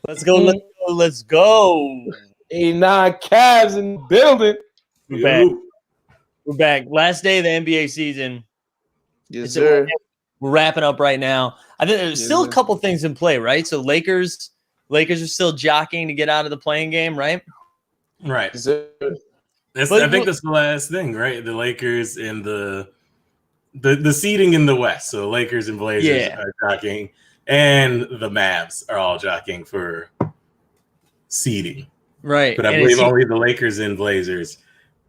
Let's go. Let's go. Let's go. 89 Cavs in the building. We're back. We're back. Last day of the NBA season. Yes, sir. We're wrapping up right now. I think there's still a couple things in play, right? So Lakers are still jockeying to get out of the playing game, right? Right. Yes, sir. I think that's the last thing, right? The Lakers and the seeding in the West. So Lakers and Blazers are jockeying, and the Mavs are all jockeying for seeding. Right. But I believe only the Lakers and Blazers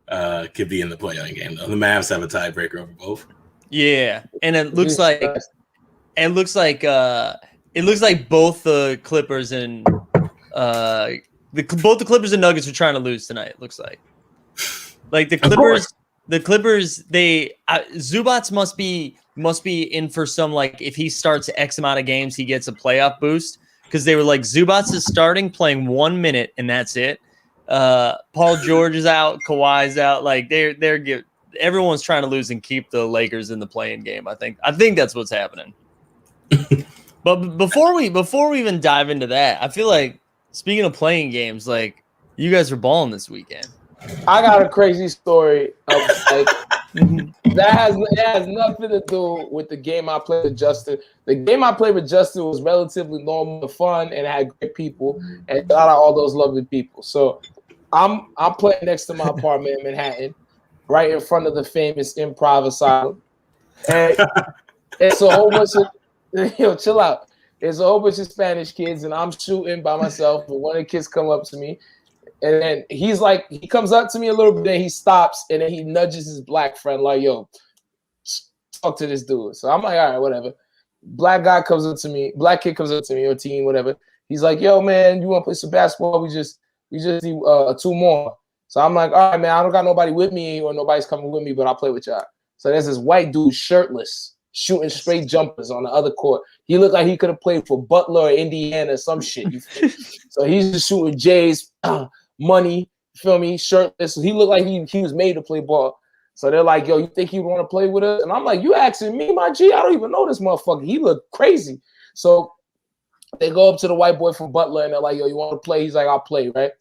could be in the play-in game. Though. The Mavs have a tiebreaker over both. Yeah, and it looks like both the Clippers and both the Clippers and Nuggets are trying to lose tonight. It looks like the Clippers. The Clippers, Zubats must be in for some, like, if he starts X amount of games, he gets a playoff boost, because they were like, Zubats is starting, playing 1 minute, and that's it. Paul George is out, Kawhi's out. Like everyone's trying to lose and keep the Lakers in the play-in game. I think that's what's happening. But before we even dive into that, I feel like, speaking of playing games, like, you guys are balling this weekend. I got a crazy story of, like, that has nothing to do with the game I played with Justin. The game I played with Justin was relatively normal and fun and had great people, and shout out all those lovely people. So I'm playing next to my apartment in Manhattan, right in front of the famous Improv Asylum, and it's a whole bunch of chill out. There's a whole bunch of Spanish kids, and I'm shooting by myself. And one of the kids come up to me. And then he comes up to me a little bit, and he stops, and then he nudges his black friend, like, yo, talk to this dude. So I'm like, all right, whatever. Black kid comes up to me, or teen, whatever. He's like, yo, man, you want to play some basketball? We just need 2 more. So I'm like, all right, man, I don't got nobody with me, or nobody's coming with me, but I'll play with y'all. So there's this white dude, shirtless, shooting straight jumpers on the other court. He looked like he could have played for Butler or Indiana or some shit. So he's just shooting J's. Money, you feel me? Shirtless. So he looked like he was made to play ball. So they're like, yo, you think he want to play with us? And I'm like, you asking me, my G? I don't even know this motherfucker. He looked crazy. So they go up to the white boy from Butler, and they're like, yo, you want to play? He's like, I'll play, right?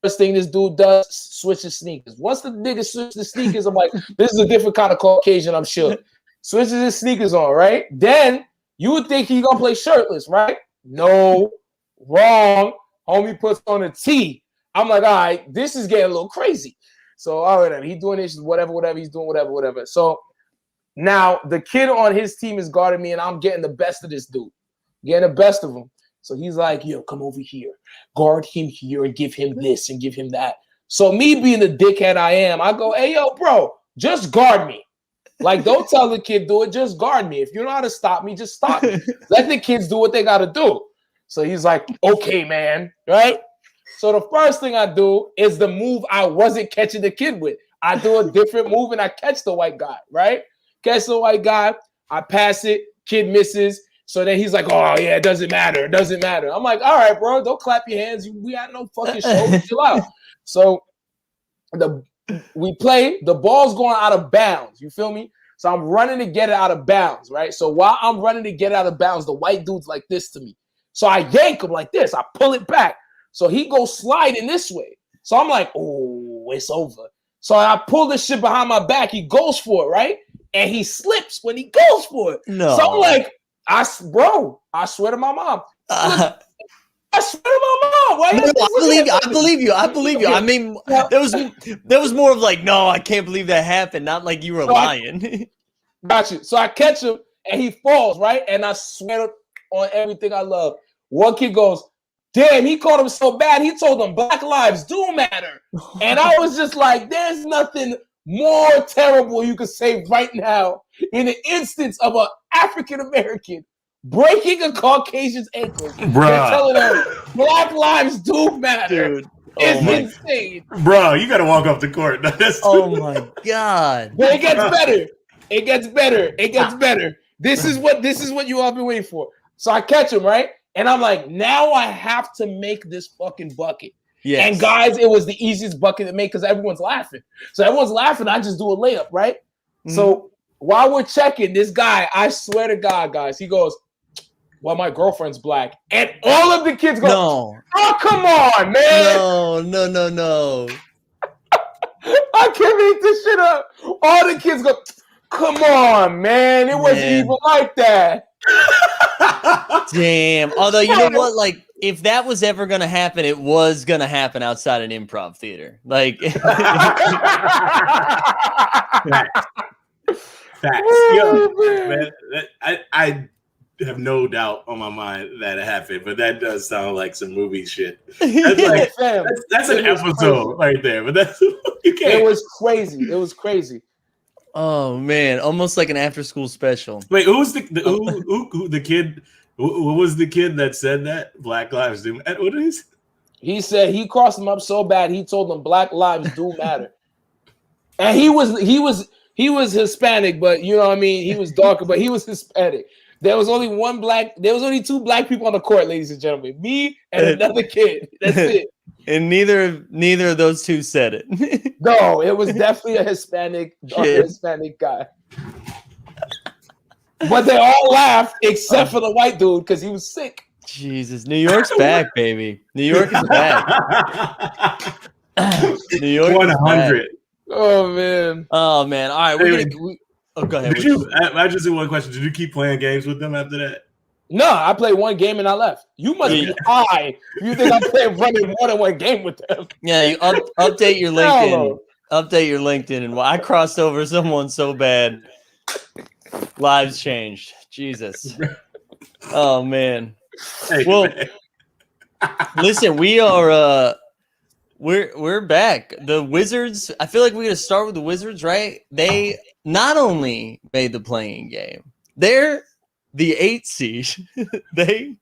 First thing this dude does, switches sneakers. Once the nigga switches the sneakers, I'm like, this is a different kind of Caucasian, I'm sure. Switches his sneakers on, right? Then you would think he's going to play shirtless, right? No, wrong. Homie puts on a tee. I'm like, all right, this is getting a little crazy. So, all right, he's doing this, whatever, he's doing whatever. So now the kid on his team is guarding me, and I'm getting the best of this dude, getting the best of him. So he's like, yo, come over here, guard him here, and give him this and give him that. So me being the dickhead I am, I go, hey, yo, bro, just guard me. Like, don't tell the kid do it, just guard me. If you know how to stop me, just stop me. Let the kids do what they got to do. So he's like, okay, man, right? So the first thing I do is the move I wasn't catching the kid with. I do a different move, and I catch the white guy, right? Catch the white guy. I pass it. Kid misses. So then he's like, oh, yeah, it doesn't matter. It doesn't matter. I'm like, all right, bro, don't clap your hands. We had no fucking show. Chill out. So we play. The ball's going out of bounds. You feel me? So I'm running to get it out of bounds, right? So while I'm running to get it out of bounds, the white dude's like this to me. So I yank him like this. I pull it back. So he goes sliding this way. So I'm like, oh, it's over. So I pull this shit behind my back. He goes for it, right? And he slips when he goes for it. No. So I'm like, I swear to my mom. I swear to my mom. Why I believe you. I mean, there was more of like, no, I can't believe that happened. Not like you were lying. Got you. So I catch him, and he falls, right? And I swear on everything I love. One kid goes, damn, he called him so bad, he told them Black lives do matter. And I was just like, there's nothing more terrible you could say right now in the instance of an African-American breaking a Caucasian's ankle and telling him Black lives do matter. Dude. It's insane. Bro, you got to walk off the court. Oh, my God. But it gets better. It gets better. This is what you all been waiting for. So I catch him, right? And I'm like, now I have to make this fucking bucket. Yes. And guys, it was the easiest bucket to make because everyone's laughing. So everyone's laughing. I just do a layup, right? Mm-hmm. So while we're checking, this guy, I swear to God, guys, he goes, well, my girlfriend's black. And all of the kids go, No. oh, come on, man. No. I can't make this shit up. All the kids go, come on, man. It wasn't even like that. Damn. Although, you know what? Like, if that was ever going to happen, it was going to happen outside an improv theater. Like, Facts. Yo, man, I have no doubt on my mind that it happened, but that does sound like some movie shit. That's like that's an episode right there. But that's you can't. It was crazy. Oh man, almost like an after-school special. Wait, who was the kid? Who was the kid that said that Black Lives do? What is? He said he crossed him up so bad. He told them Black lives do matter, and he was Hispanic, but you know what I mean. He was darker, but he was Hispanic. There was only two black people on the court, ladies and gentlemen. Me and another kid. That's it. And neither of those two said it. No, it was definitely a Hispanic guy. But they all laughed except for the white dude because he was sick. Jesus, New York's back, baby. New York is back. New York 100. Is back. Oh man. All right, go ahead. I just have one question. Did you keep playing games with them after that? No, I played one game and I left. You must be high. You think I'm playing running more than one game with them? Yeah, you update your LinkedIn. No. Update your LinkedIn, and I crossed over someone so bad. Lives changed. Jesus. Oh man. Hey, well, man. Listen, we are. We're back. The Wizards. I feel like we're gonna start with the Wizards, right? They not only made the playing game, they're the 8th seed. they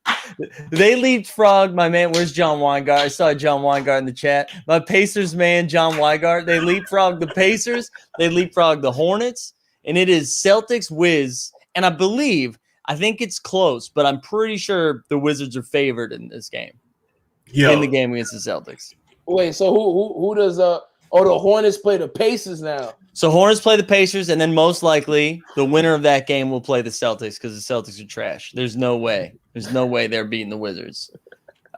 leapfrogged my man. Where's John Weingart? I saw John Weingart in the chat. My Pacers man, John Weingart. They leapfrogged the Pacers. They leapfrogged the Hornets, and it is Celtics Wiz. And I think it's close, but I'm pretty sure the Wizards are favored in this game. In the game against the Celtics. Wait, so who does the Hornets play the Pacers now? So Hornets play the Pacers, and then most likely the winner of that game will play the Celtics because the Celtics are trash. There's no way they're beating the Wizards.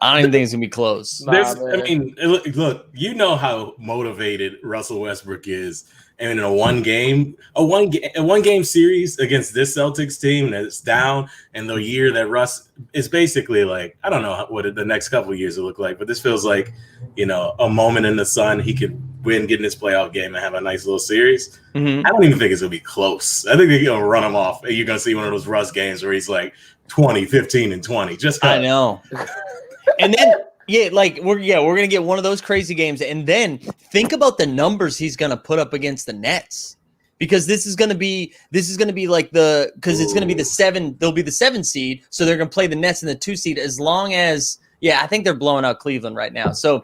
I don't even think it's gonna be close. Look, you know how motivated Russell Westbrook is, and in a one game series against this Celtics team that's down, and the year that Russ is basically like, I don't know what the next couple of years will look like, but this feels like, a moment in the sun. He could win, get in this playoff game, and have a nice little series. Mm-hmm. I don't even think it's gonna be close. I think they're gonna run him off, and you're gonna see one of those Russ games where he's like 20, 15, and 20. I know. And then we're gonna get one of those crazy games, and then think about the numbers he's gonna put up against the Nets, because this is gonna be like it's gonna be the 7. They'll be the 7 seed, so they're gonna play the Nets in the 2 seed as long as I think they're blowing out Cleveland right now. So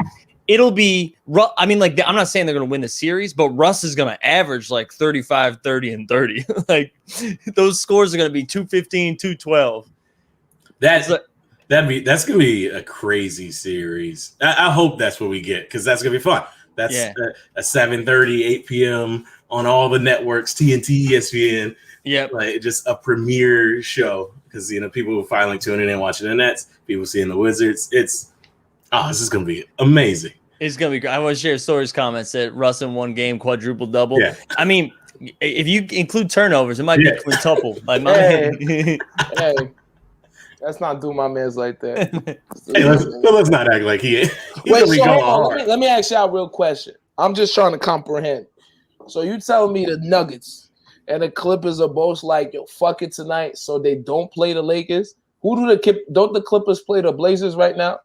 it'll be. I mean, I'm not saying they're gonna win the series, but Russ is gonna average like 35, 30, and 30. Like those scores are gonna be 215, 212. That's gonna be a crazy series. I hope that's what we get, because that's gonna be fun. That's a 7:30, 8 p.m. on all the networks, TNT, ESPN. Yep, like just a premiere show, because people are finally tuning in, watching the Nets, people seeing the Wizards. This is gonna be amazing. It's gonna be great. I want to share Story's comments that Russ in one game quadruple double. Yeah. I mean, if you include turnovers, it might be a quintuple. Like hey. Let's not do my man's like that. Hey, let's not act like he. Wait, so let me ask y'all a real question. I'm just trying to comprehend. So you telling me the Nuggets and the Clippers are both like, yo, fuck it tonight, so they don't play the Lakers? Don't the Clippers play the Blazers right now?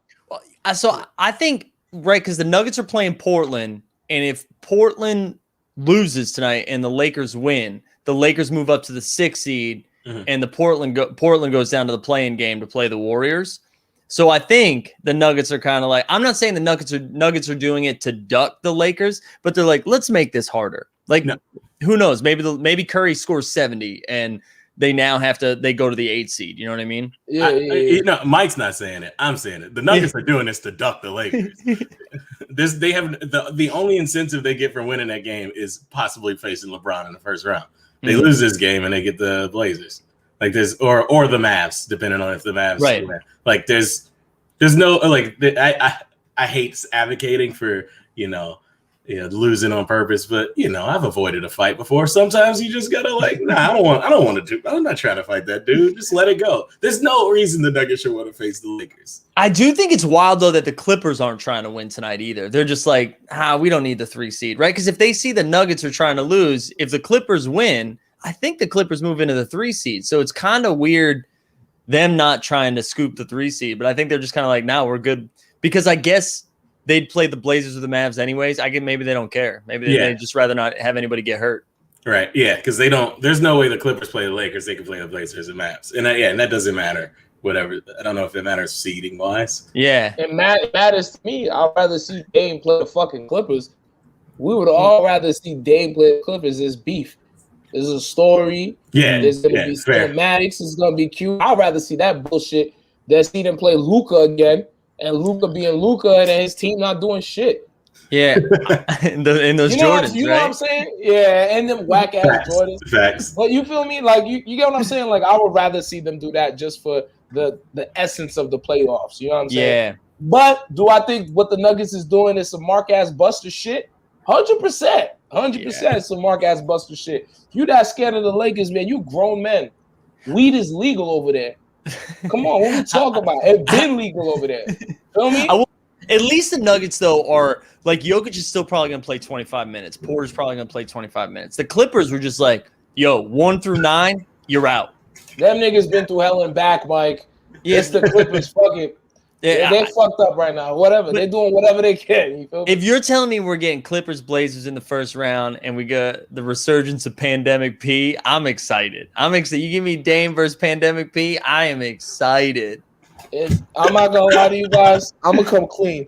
So I think because the Nuggets are playing Portland, and if Portland loses tonight and the Lakers win, the Lakers move up to the 6th seed. Mm-hmm. And the Portland goes down to the play-in game to play the Warriors. So I think the Nuggets are kind of like, I'm not saying the Nuggets are doing it to duck the Lakers, but they're like, let's make this harder. Like, who knows? Maybe Curry scores 70 and they now they go to the 8th seed. You know what I mean? Yeah. Mike's not saying it. I'm saying it. The Nuggets are doing this to duck the Lakers. They have the only incentive they get from winning that game is possibly facing LeBron in the first round. They lose this game and they get the Blazers. Like there's or the Mavs, depending on if the Mavs win. Like there's no like I hate advocating for losing on purpose, but I've avoided a fight before. Sometimes you just gotta I don't want to do. I'm not trying to fight that dude. Just let it go. There's no reason the Nuggets should want to face the Lakers. I do think it's wild though that the Clippers aren't trying to win tonight either. They're just like, we don't need the 3 seed, right? Because if they see the Nuggets are trying to lose, if the Clippers win, I think the Clippers move into the 3 seed. So it's kind of weird them not trying to scoop the 3 seed, but I think they're just kind of like, no, we're good, because I guess they'd play the Blazers or the Mavs anyways. I get maybe they don't care. Maybe they'd just rather not have anybody get hurt. Right. Yeah, because they don't. There's no way the Clippers play the Lakers. They can play the Blazers and Mavs, and that doesn't matter. Whatever. I don't know if it matters seeding wise. Yeah. It matters to me. I'd rather see Dame play the fucking Clippers. We would all rather see Dame play the Clippers. There's beef. There's a story. Yeah. There's gonna be cinematics. It's gonna be cute. I'd rather see that bullshit than see them play Luka again. And Luka being Luka and his team not doing shit. Yeah, in those Jordans, you know what I'm saying? Yeah, and them whack ass Jordans. Facts. But you feel me? Like you get what I'm saying? Like I would rather see them do that just for the essence of the playoffs. You know what I'm saying? Yeah. But do I think what the Nuggets is doing is some Mark ass buster shit? 100%. 100% some Mark ass buster shit. You that scared of the Lakers, man? You grown men. Weed is legal over there. Come on, what we talking about? It's been legal over there. Feel me? At least the Nuggets, though, are like Jokic is still probably going to play 25 minutes. Porter's probably going to play 25 minutes. The Clippers were just like, 1 through 9, you're out. Them niggas been through hell and back, Mike. Yeah. It's the Clippers. Fuck it. Yeah, they fucked up right now. Whatever. They're doing whatever they can. You feel me? If you're telling me we're getting Clippers Blazers in the first round and we got the resurgence of Pandemic P, I'm excited. You give me Dame versus Pandemic P, I am excited. I'm not gonna lie to you guys. I'm gonna come clean.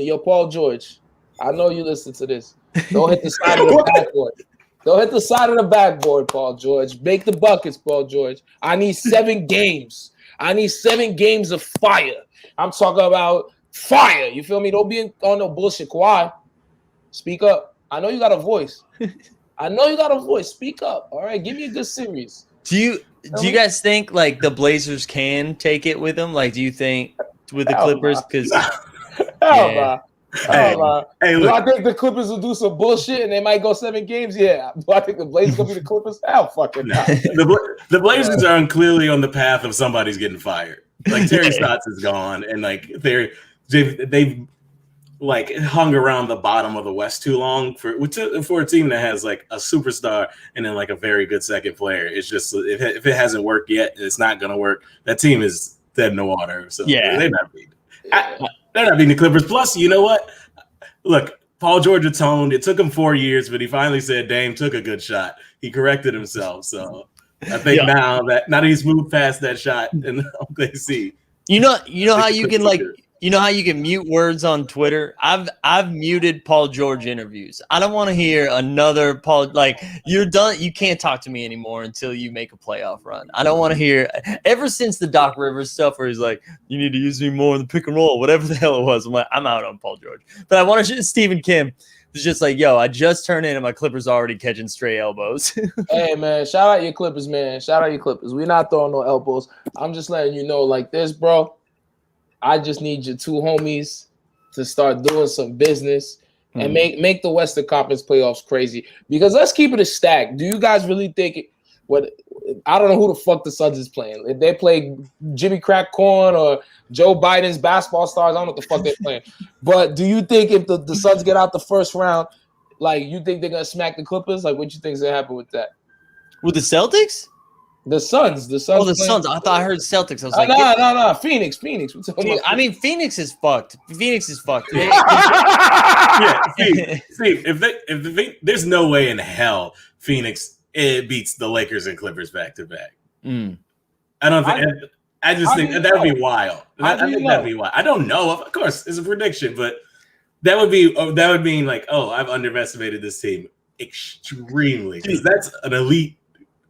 Yo, Paul George, I know you listen to this. Don't hit the side of the backboard. Don't hit the side of the backboard, Paul George. Make the buckets, Paul George. I need 7 games. I need 7 games of fire. I'm talking about fire. You feel me? Don't be on no bullshit. Kawhi, speak up. I know you got a voice. Speak up. All right, give me a good series. Do you guys think like the Blazers can take it with them? Like, do you think with the Clippers? Because Hey, do I think the Clippers will do some bullshit and they might go 7 games? Yeah. Do I think the Blazers gonna be the Clippers? Hell, fucking not. The Blazers are clearly on the path of somebody's getting fired. Like Terry Stotts is gone, and like they've like hung around the bottom of the West too long for a team that has like a superstar and then like a very good second player. It's just if it hasn't worked yet, it's not gonna work. That team is dead in the water. So they're not beating. They're not beating the Clippers. Plus, you know what? Look, Paul George atoned. It took him 4 years, but he finally said Dame took a good shot. He corrected himself. So I think now that he's moved past that shot and they see. You know how you can like. You know how you can mute words on Twitter? I've muted Paul George interviews. I don't want to hear another Paul. Like, you're done. You can't talk to me anymore until you make a playoff run. I don't want to hear. Ever since the Doc Rivers stuff, where he's like, "You need to use me more in the pick and roll," whatever the hell it was. I'm like, I'm out on Paul George. But I want to. Stephen Kim was just like, "Yo, I just turned in and my Clippers already catching stray elbows." Hey man, shout out your Clippers, man. Shout out your Clippers. We're not throwing no elbows. I'm just letting you know, like this, bro. I just need your 2 homies to start doing some business and make the Western Conference playoffs crazy. Because let's keep it a stack. Do you guys really think I don't know who the fuck the Suns is playing. If they play Jimmy Crack Corn or Joe Biden's basketball stars, I don't know what the fuck they're playing. But do you think if the Suns get out the first round, like you think they're gonna smack the Clippers? Like what you think's gonna happen with that? With the Celtics? The Suns. Oh, the Suns. I thought I heard Celtics. I was like, no. Phoenix. I mean, Phoenix is fucked. Phoenix is fucked. Yeah. See, if there's no way in hell Phoenix beats the Lakers and Clippers back to back. I don't think. I just think that would be wild. I think that'd be wild. I don't know. Of course, it's a prediction, but that would mean like, oh, I've underestimated this team extremely because that's an elite.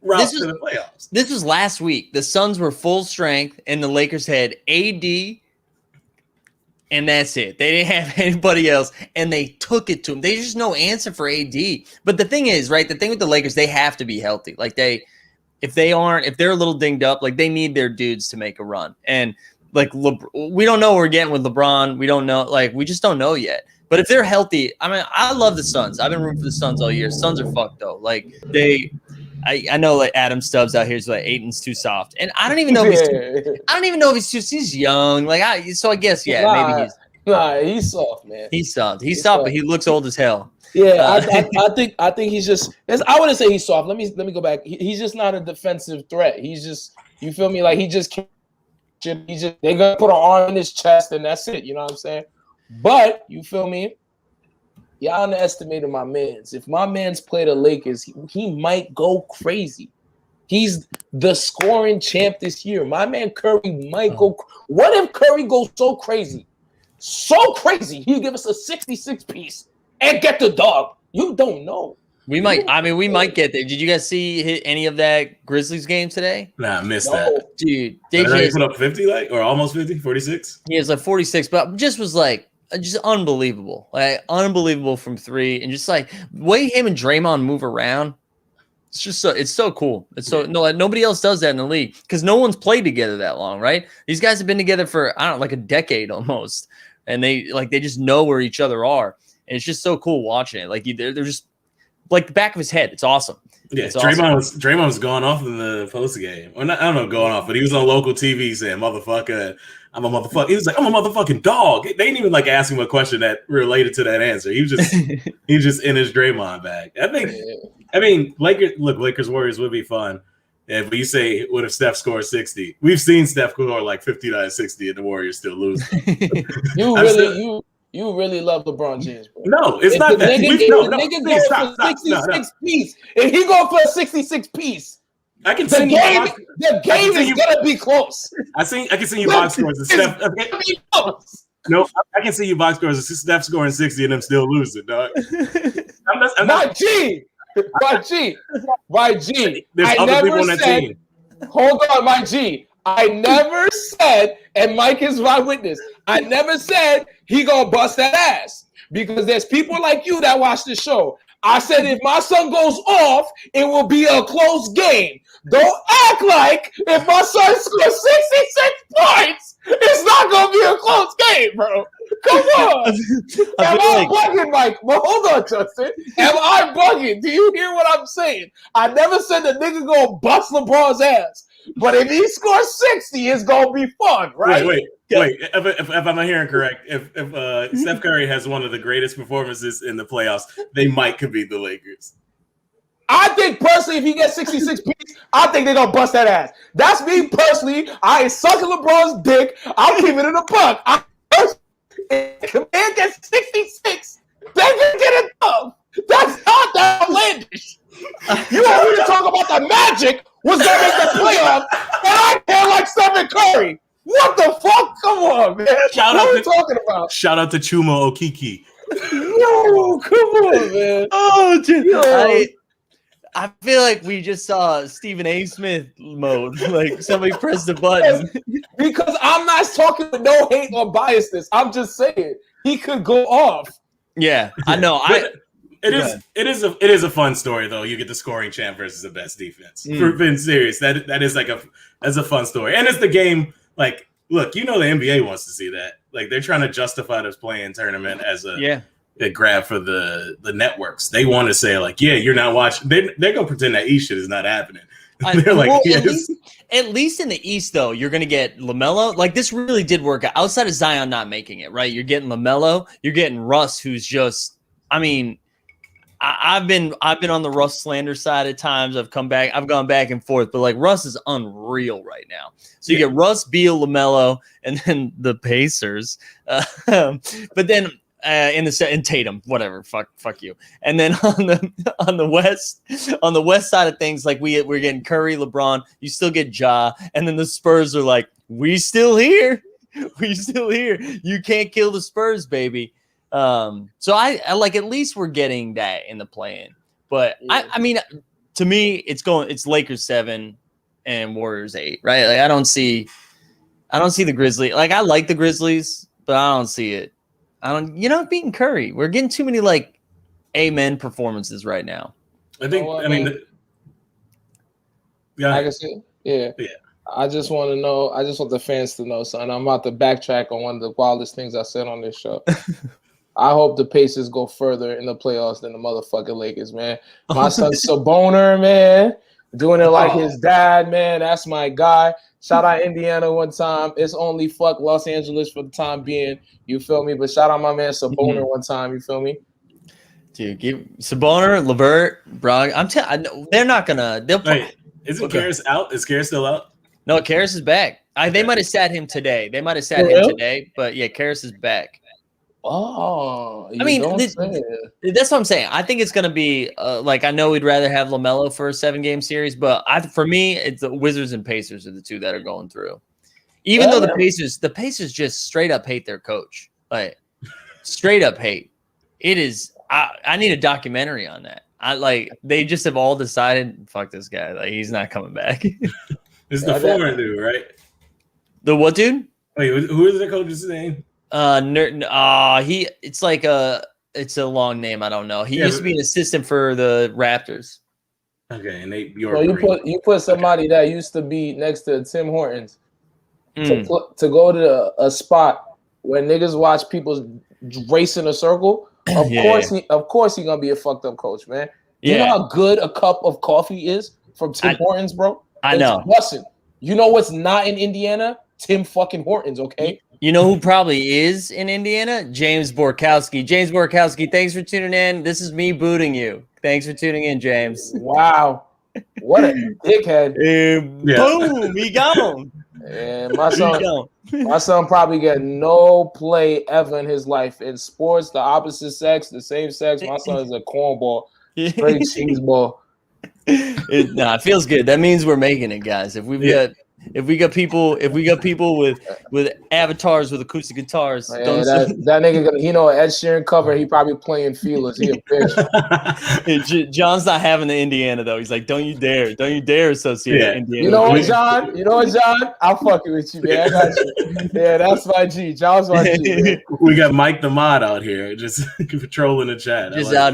To the playoffs. This was last week. The Suns were full strength, and the Lakers had AD, and that's it. They didn't have anybody else, and they took it to them. There's just no answer for AD. But the thing is, right, the thing with the Lakers, they have to be healthy. Like, if if they're a little dinged up, like they need their dudes to make a run. And like we don't know what we're getting with LeBron. We don't know, like we just don't know yet. But if they're healthy, I mean, I love the Suns. I've been rooting for the Suns all year. Suns are fucked though. Like I know like Adam Stubbs out here is like Ayton's too soft, and I don't even know if he's young. Like I guess maybe he's soft, man. He's soft, but he looks old as hell. Yeah, I think he's just. I wouldn't say he's soft. Let me go back. He's just not a defensive threat. He's just, you feel me? Like he just can't. They're gonna put an arm in his chest and that's it. You know what I'm saying? But you feel me? Y'all underestimated my man's. If my man's play the Lakers, he might go crazy. He's the scoring champ this year. My man Curry might go. What if Curry goes so crazy? So crazy, he give us a 66 piece and get the dog. You don't know. We might get there. Did you guys see any of that Grizzlies game today? Nah, I missed that. Dude, they put up 50, like, or almost 50, 46? He has like 46, but just was like, just unbelievable. Like, unbelievable from three. And just like, the way him and Draymond move around, it's just so cool. It's so, nobody else does that in the league because no one's played together that long, right? These guys have been together for, I don't know, like a decade almost. And they just know where each other are. And it's just so cool watching it. Like, they're just, like the back of his head. It's awesome. Yeah, Draymond was going off in the post game. Or not, I don't know, going off, but he was on local TV saying, "Motherfucker, I'm a motherfucker." He was like, "I'm a motherfucking dog." They didn't even like ask him a question that related to that answer. He was just in his Draymond bag. I mean, Lakers Warriors would be fun. If you say, what if Steph scores 60? We've seen Steph score like 59-60 and the Warriors still lose. You really love LeBron James, bro. No, it's not that. Nigga goes for 66 piece. If he go for a 66 piece, I can the game is gonna be close. I can see you box scores and Steph. No, I can see you box scores and Steph scoring 60 and them still losing, dog. My G. There's other people on that team. Hold on, my G. I never said, and Mike is my witness, I never said he gonna bust that ass because there's people like you that watch the show. I said if my son goes off, it will be a close game. Don't act like if my son scores 66 points, it's not gonna be a close game, bro. Come on. Am I bugging, Mike? Well, hold on, Justin. Am I bugging? Do you hear what I'm saying? I never said the nigga gonna bust LeBron's ass. But if he scores 60, it's gonna be fun, right? Wait. If I'm not hearing correct, if Steph Curry has one of the greatest performances in the playoffs, they might could beat the Lakers. I think personally, if he gets 66 piece, I think they're gonna bust that ass. That's me personally. I ain't sucking LeBron's dick. I'm keeping it a buck. If the man gets 66, they can get it up. That's not that outlandish. You want me to talk about the Magic was gonna make the playoffs, and I can't like Stephen Curry. What the fuck? Come on, man. What are we talking about? Shout out to Chuma Okeke. No, come on, man. Oh, dude. I feel like we just saw Stephen A. Smith mode. Like somebody pressed the button. Because I'm not talking with no hate or biasness. I'm just saying he could go off. Yeah, I know. It is a fun story though. You get the scoring champ versus the best defense. For being serious, that is that's a fun story, and it's the game. Like, look, you know the NBA wants to see that. Like, they're trying to justify this playing tournament as a grab for the networks. They want to say like, yeah, you're not watching. They're gonna pretend that East shit is not happening. They're like, yes. At least in the East, though, you're gonna get LaMelo. Like, this really did work out. Outside of Zion not making it, right? You're getting LaMelo. You're getting Russ, who's just. I mean, I've been on the Russ slander side at times. I've gone back and forth, but like Russ is unreal right now. So you get Russ, Beal, LaMelo, and then the Pacers. But then in Tatum, whatever, fuck you. And then on the west side of things, like we're getting Curry, LeBron. You still get Ja, and then the Spurs are like, we still here. You can't kill the Spurs, baby. So I like, at least we're getting that in the play-in, but I mean, to me, it's Lakers 7 and Warriors 8, right? Like, I don't see the Grizzlies. Like, I like the Grizzlies, but I don't see it. You're not beating Curry. We're getting too many like – amen performances right now. I think. I mean, I can see. Yeah. I just want to know. I just want the fans to know, son. I'm about to backtrack on one of the wildest things I said on this show. I hope the Pacers go further in the playoffs than the motherfucking Lakers, man. My son's Saboner, man, doing it like his dad, man. That's my guy. Shout out Indiana one time. It's only fuck Los Angeles for the time being. You feel me? But shout out my man Saboner one time. You feel me? Dude, give Saboner, LeVert, Brog. They're not gonna. They'll. Wait, isn't Karras out? Is Karras still out? No, Karras is back. They might have sat him today. But yeah, Karras is back. Oh, I mean, that's what I'm saying. I think it's going to be I know we'd rather have LaMelo for a 7-game series, but for me, it's the Wizards and Pacers are the two that are going through. Even though the Pacers just straight up hate their coach, like straight up hate. It is. I need a documentary on that. They just have all decided, fuck this guy. Like he's not coming back. It's the former dude, right? The what dude? Wait, who is the coach's name? It's a long name. I don't know. He used to be an assistant for the Raptors. Okay, and you put somebody that used to be next to Tim Hortons to go to a spot where niggas watch people race in a circle. Of course, he gonna be a fucked up coach, man. You know how good a cup of coffee is from Tim Hortons, bro? I know. Listen, you know what's not in Indiana? Tim fucking Hortons, okay? You know who probably is in Indiana? James Borkowski. James Borkowski, thanks for tuning in. This is me booting you. Thanks for tuning in, James. Wow. What a dickhead. Boom, he gone. And my son probably get no play ever in his life. In sports, the opposite sex, the same sex, my son is a cornball. Straight cheese ball. It feels good. That means we're making it, guys. If we got people with avatars with acoustic guitars, that nigga, Ed Sheeran cover, he probably playing feelers. He a bitch. John's not having the Indiana though. He's like, don't you dare associate Indiana. You know what, John? I'll fuck you with you, man. I got you. Yeah, that's my G. John's my G. Man. We got Mike the Mod out here, just patrolling the chat. Just out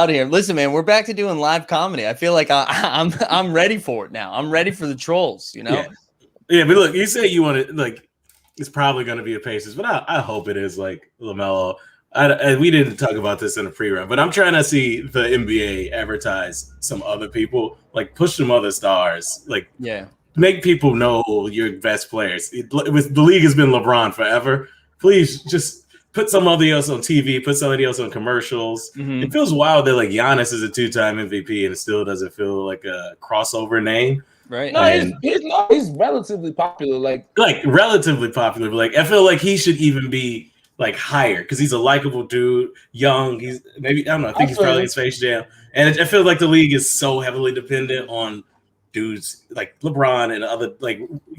here. Listen, man, we're back to doing live comedy. I feel like I'm ready for it now. I'm ready for the trolls, you know? Yeah, but look, you say you want to, it's probably going to be a Pacers, but I hope it is LaMelo. We didn't talk about this in the pre-run, but I'm trying to see the NBA advertise some other people, push some other stars, make people know your best players. The league has been LeBron forever. Please just put somebody else on TV, put somebody else on commercials. Mm-hmm. It feels wild that Giannis is a 2-time MVP and it still doesn't feel like a crossover name. Right. No, he's relatively popular. Relatively popular, but I feel like he should even be higher because he's a likable dude, young. He's maybe I don't know. I think he's probably in Space Jam, and I feel like the league is so heavily dependent on dudes like LeBron and other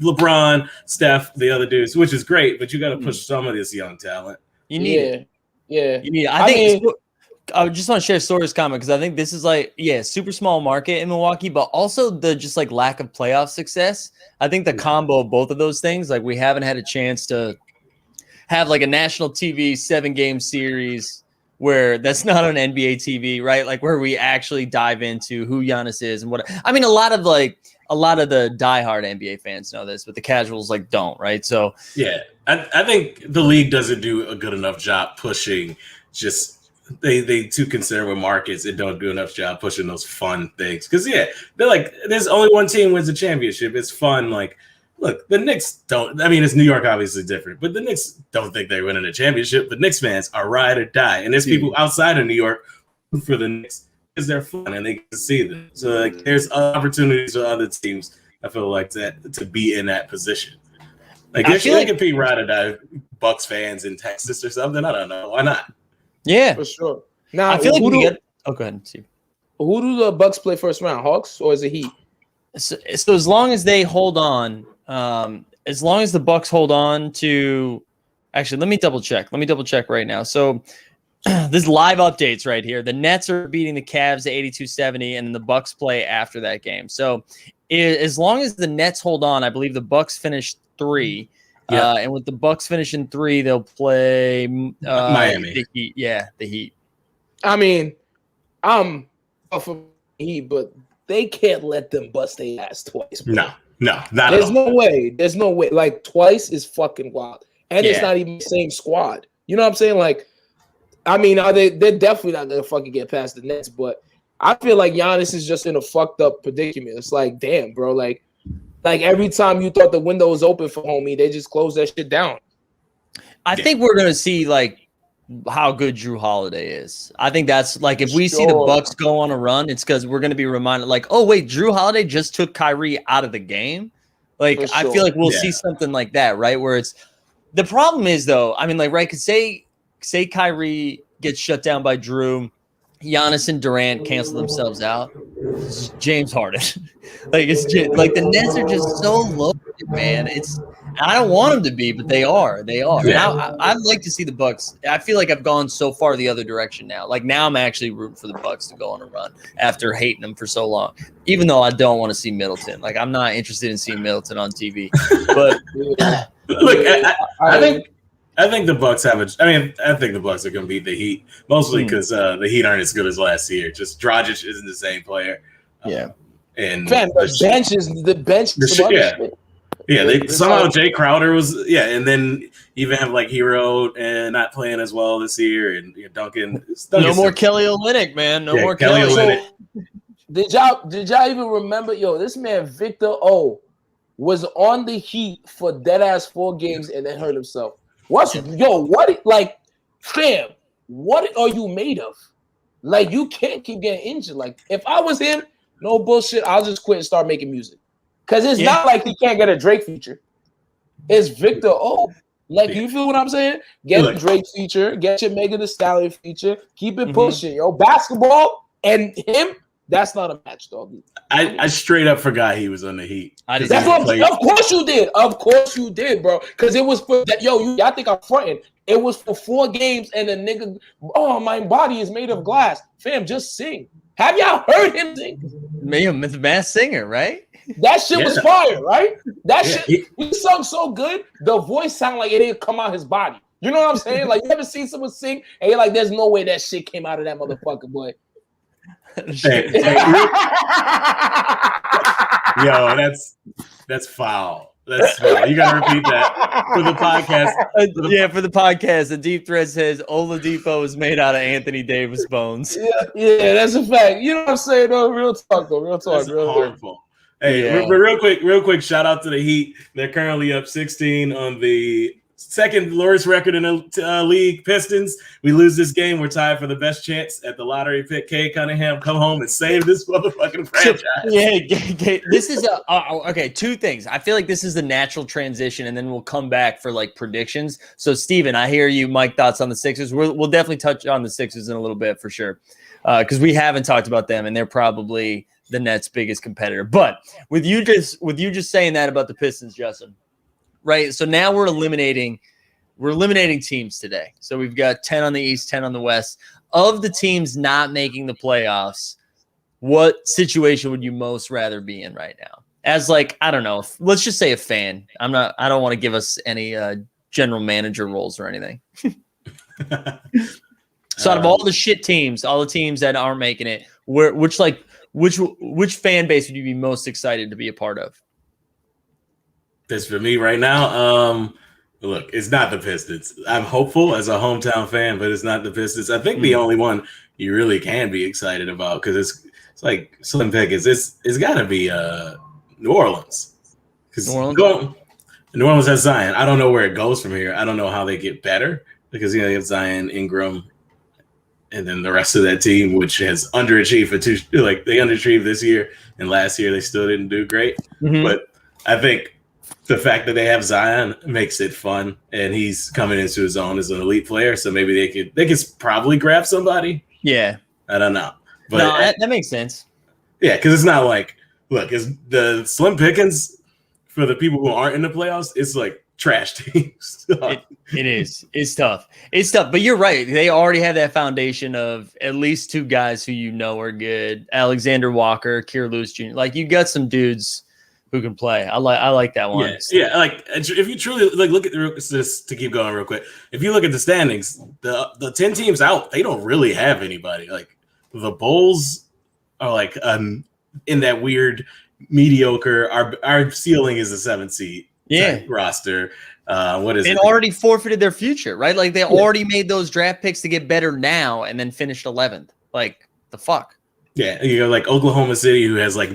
LeBron, Steph, the other dudes, which is great, but you got to push some of this young talent. You need it. Yeah. You need it. I just want to share Sora's comment because I think this is super small market in Milwaukee, but also the just lack of playoff success. I think the combo of both of those things, we haven't had a chance to have a national TV 7-game series where that's not on NBA TV, right? Where we actually dive into who Giannis is and what. I mean, a lot of the diehard NBA fans know this, but the casuals don't, right? So yeah, I think the league doesn't do a good enough job pushing. Just they too concerned with markets and don't do enough job pushing those fun things. Because they're there's only one team wins a championship. It's fun. Look, the Knicks don't. I mean, it's New York, obviously different, but the Knicks don't think they're winning a championship. The Knicks fans are ride or die, and there's people outside of New York for the Knicks because they're fun and they get to see them. So there's opportunities for other teams. I feel that to be in that position. If you compete ride or die, Bucks fans in Texas or something. I don't know. Why not? Yeah, for sure. Now I feel like we get. Oh, go ahead, Steve. Who do the Bucks play first round? Hawks or is it Heat? So as long as they hold on, as long as the Bucks hold on to, actually, let me double check right now. So this live updates right here. The Nets are beating the Cavs 82-70, and then the Bucks play after that game. So as long as the Nets hold on, I believe the Bucks finish 3. And with the Bucks finishing 3, they'll play Miami. The Heat. Yeah, the Heat. I mean, I'm for Heat, but they can't let them bust their ass twice. Bro. No, not at There's all. no way. There's no way. Like twice is fucking wild, and it's not even the same squad. You know what I'm saying? Like, I mean, they're definitely not gonna fucking get past the Nets, but I feel like Giannis is just in a fucked up predicament. It's like, damn, bro, like every time you thought the window was open for homie, they just closed that shit down. I think we're gonna see like how good Drew Holiday is. I think that's like if we see the Bucks go on a run, it's because we're gonna be reminded, like, oh wait, Drew Holiday just took Kyrie out of the game. Like I feel like we'll see something like that, right? Where it's the problem is though. I mean, like, right? Because say Kyrie gets shut down by Drew, Giannis and Durant cancel themselves out. It's James Harden. Like the Nets are just so loaded, man. I don't want them to be, but they are. They are. Yeah. I'd like to see the Bucks. I feel like I've gone so far the other direction now. Like now I'm actually rooting for the Bucks to go on a run after hating them for so long. Even though I don't want to see Middleton. Like I'm not interested in seeing Middleton on TV. But look, I think the Bucks have I think the Bucks are going to beat the Heat, mostly because the Heat aren't as good as last year. Just Dragic isn't the same player. And the bench is they somehow Jay Crowder was and then even have like Hero and not playing as well this year, and Duncan. No more Kelly Olynyk, man. No more Kelly Olynyk. Did y'all even remember? This man Victor O was on the Heat for dead ass 4 games and then hurt himself. What fam? What are you made of? Like you can't keep getting injured. Like if I was him, no bullshit, I'll just quit and start making music. Cause it's not like he can't get a Drake feature. It's Victor O. Like you feel what I'm saying? Get a Drake feature, get your Megan Thee Stallion feature, keep it pushing, Basketball and him. That's not a match, dog. I straight up forgot he was on the Heat. Of course you did. Of course you did, bro. Because it was for that. Y'all think I'm fronting. It was for 4 games, and the nigga, my body is made of glass. Fam, just sing. Have y'all heard him sing? Man, the Masked Singer, right? That shit was fire, right? That shit, he sung so good, the voice sounded like it didn't come out his body. You know what I'm saying? Like, you ever seen someone sing, and you're like, there's no way that shit came out of that motherfucker, boy. Yo, that's foul. That's foul. You gotta repeat that for the podcast. For the podcast. The Deep Thread says Oladipo is made out of Anthony Davis bones. Yeah, that's a fact. You know what I'm saying? Though, real talk. That's harmful. Hey, real quick, shout out to the Heat. They're currently up 16 on the second lowest record in the league, Pistons. We lose this game, we're tied for the best chance at the lottery pick. Kay Cunningham, come home and save this motherfucking franchise. This is okay. 2 things. I feel like this is the natural transition, and then we'll come back for like predictions. So, Steven, I hear you. Mike, thoughts on the Sixers? We'll definitely touch on the Sixers in a little bit for sure, because we haven't talked about them, and they're probably the Nets' biggest competitor. But with you just saying that about the Pistons, Justin. Right. So now we're eliminating teams today. So we've got 10 on the East, 10 on the West. Of the teams not making the playoffs, what situation would you most rather be in right now? As like, I don't know, let's just say a fan. I don't want to give us any general manager roles or anything. So out of all the shit teams, all the teams that aren't making it, which fan base would you be most excited to be a part of? This for me right now. Look, it's not the Pistons. I'm hopeful as a hometown fan, but it's not the Pistons. I think the only one you really can be excited about, because it's like slim pickings. It's got to be New Orleans. New Orleans has Zion. I don't know where it goes from here. I don't know how they get better, because you have Zion, Ingram, and then the rest of that team, which has underachieved they underachieved this year, and last year they still didn't do great. But I think the fact that they have Zion makes it fun, and he's coming into his own as an elite player. So maybe they could probably grab somebody. Yeah, I don't know, but no, that makes sense. Yeah, because it's not like, look, it's the slim pickings for the people who aren't in the playoffs. It's like trash teams. It is. It's tough. But you're right. They already have that foundation of at least 2 guys who are good. Alexander Walker, Kira Lewis Jr. Like you got some dudes who can play. I like that one. Yeah. Like if you truly look at just to keep going real quick. If you look at the standings, the 10 teams out, they don't really have anybody. Like the Bulls are like in that weird mediocre. Our ceiling is the 7th seed. Roster. What is it? And already forfeited their future, right? Like they already made those draft picks to get better now, and then finished 11th. Like the fuck. Yeah, you know, like Oklahoma City, who has like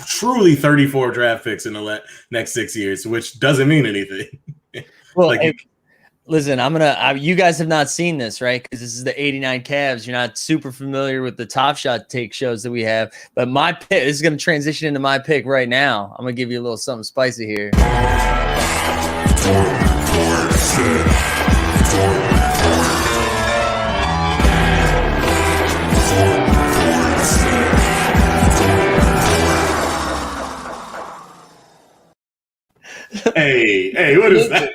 truly 34 draft picks in the next 6 years, which doesn't mean anything. Well, like, listen, you guys have not seen this, right? Because this is the 89 Cavs. You're not super familiar with the Top Shot take shows that we have. But my pick, this is going to transition into my pick right now. I'm going to give you a little something spicy here. Hey, what is that?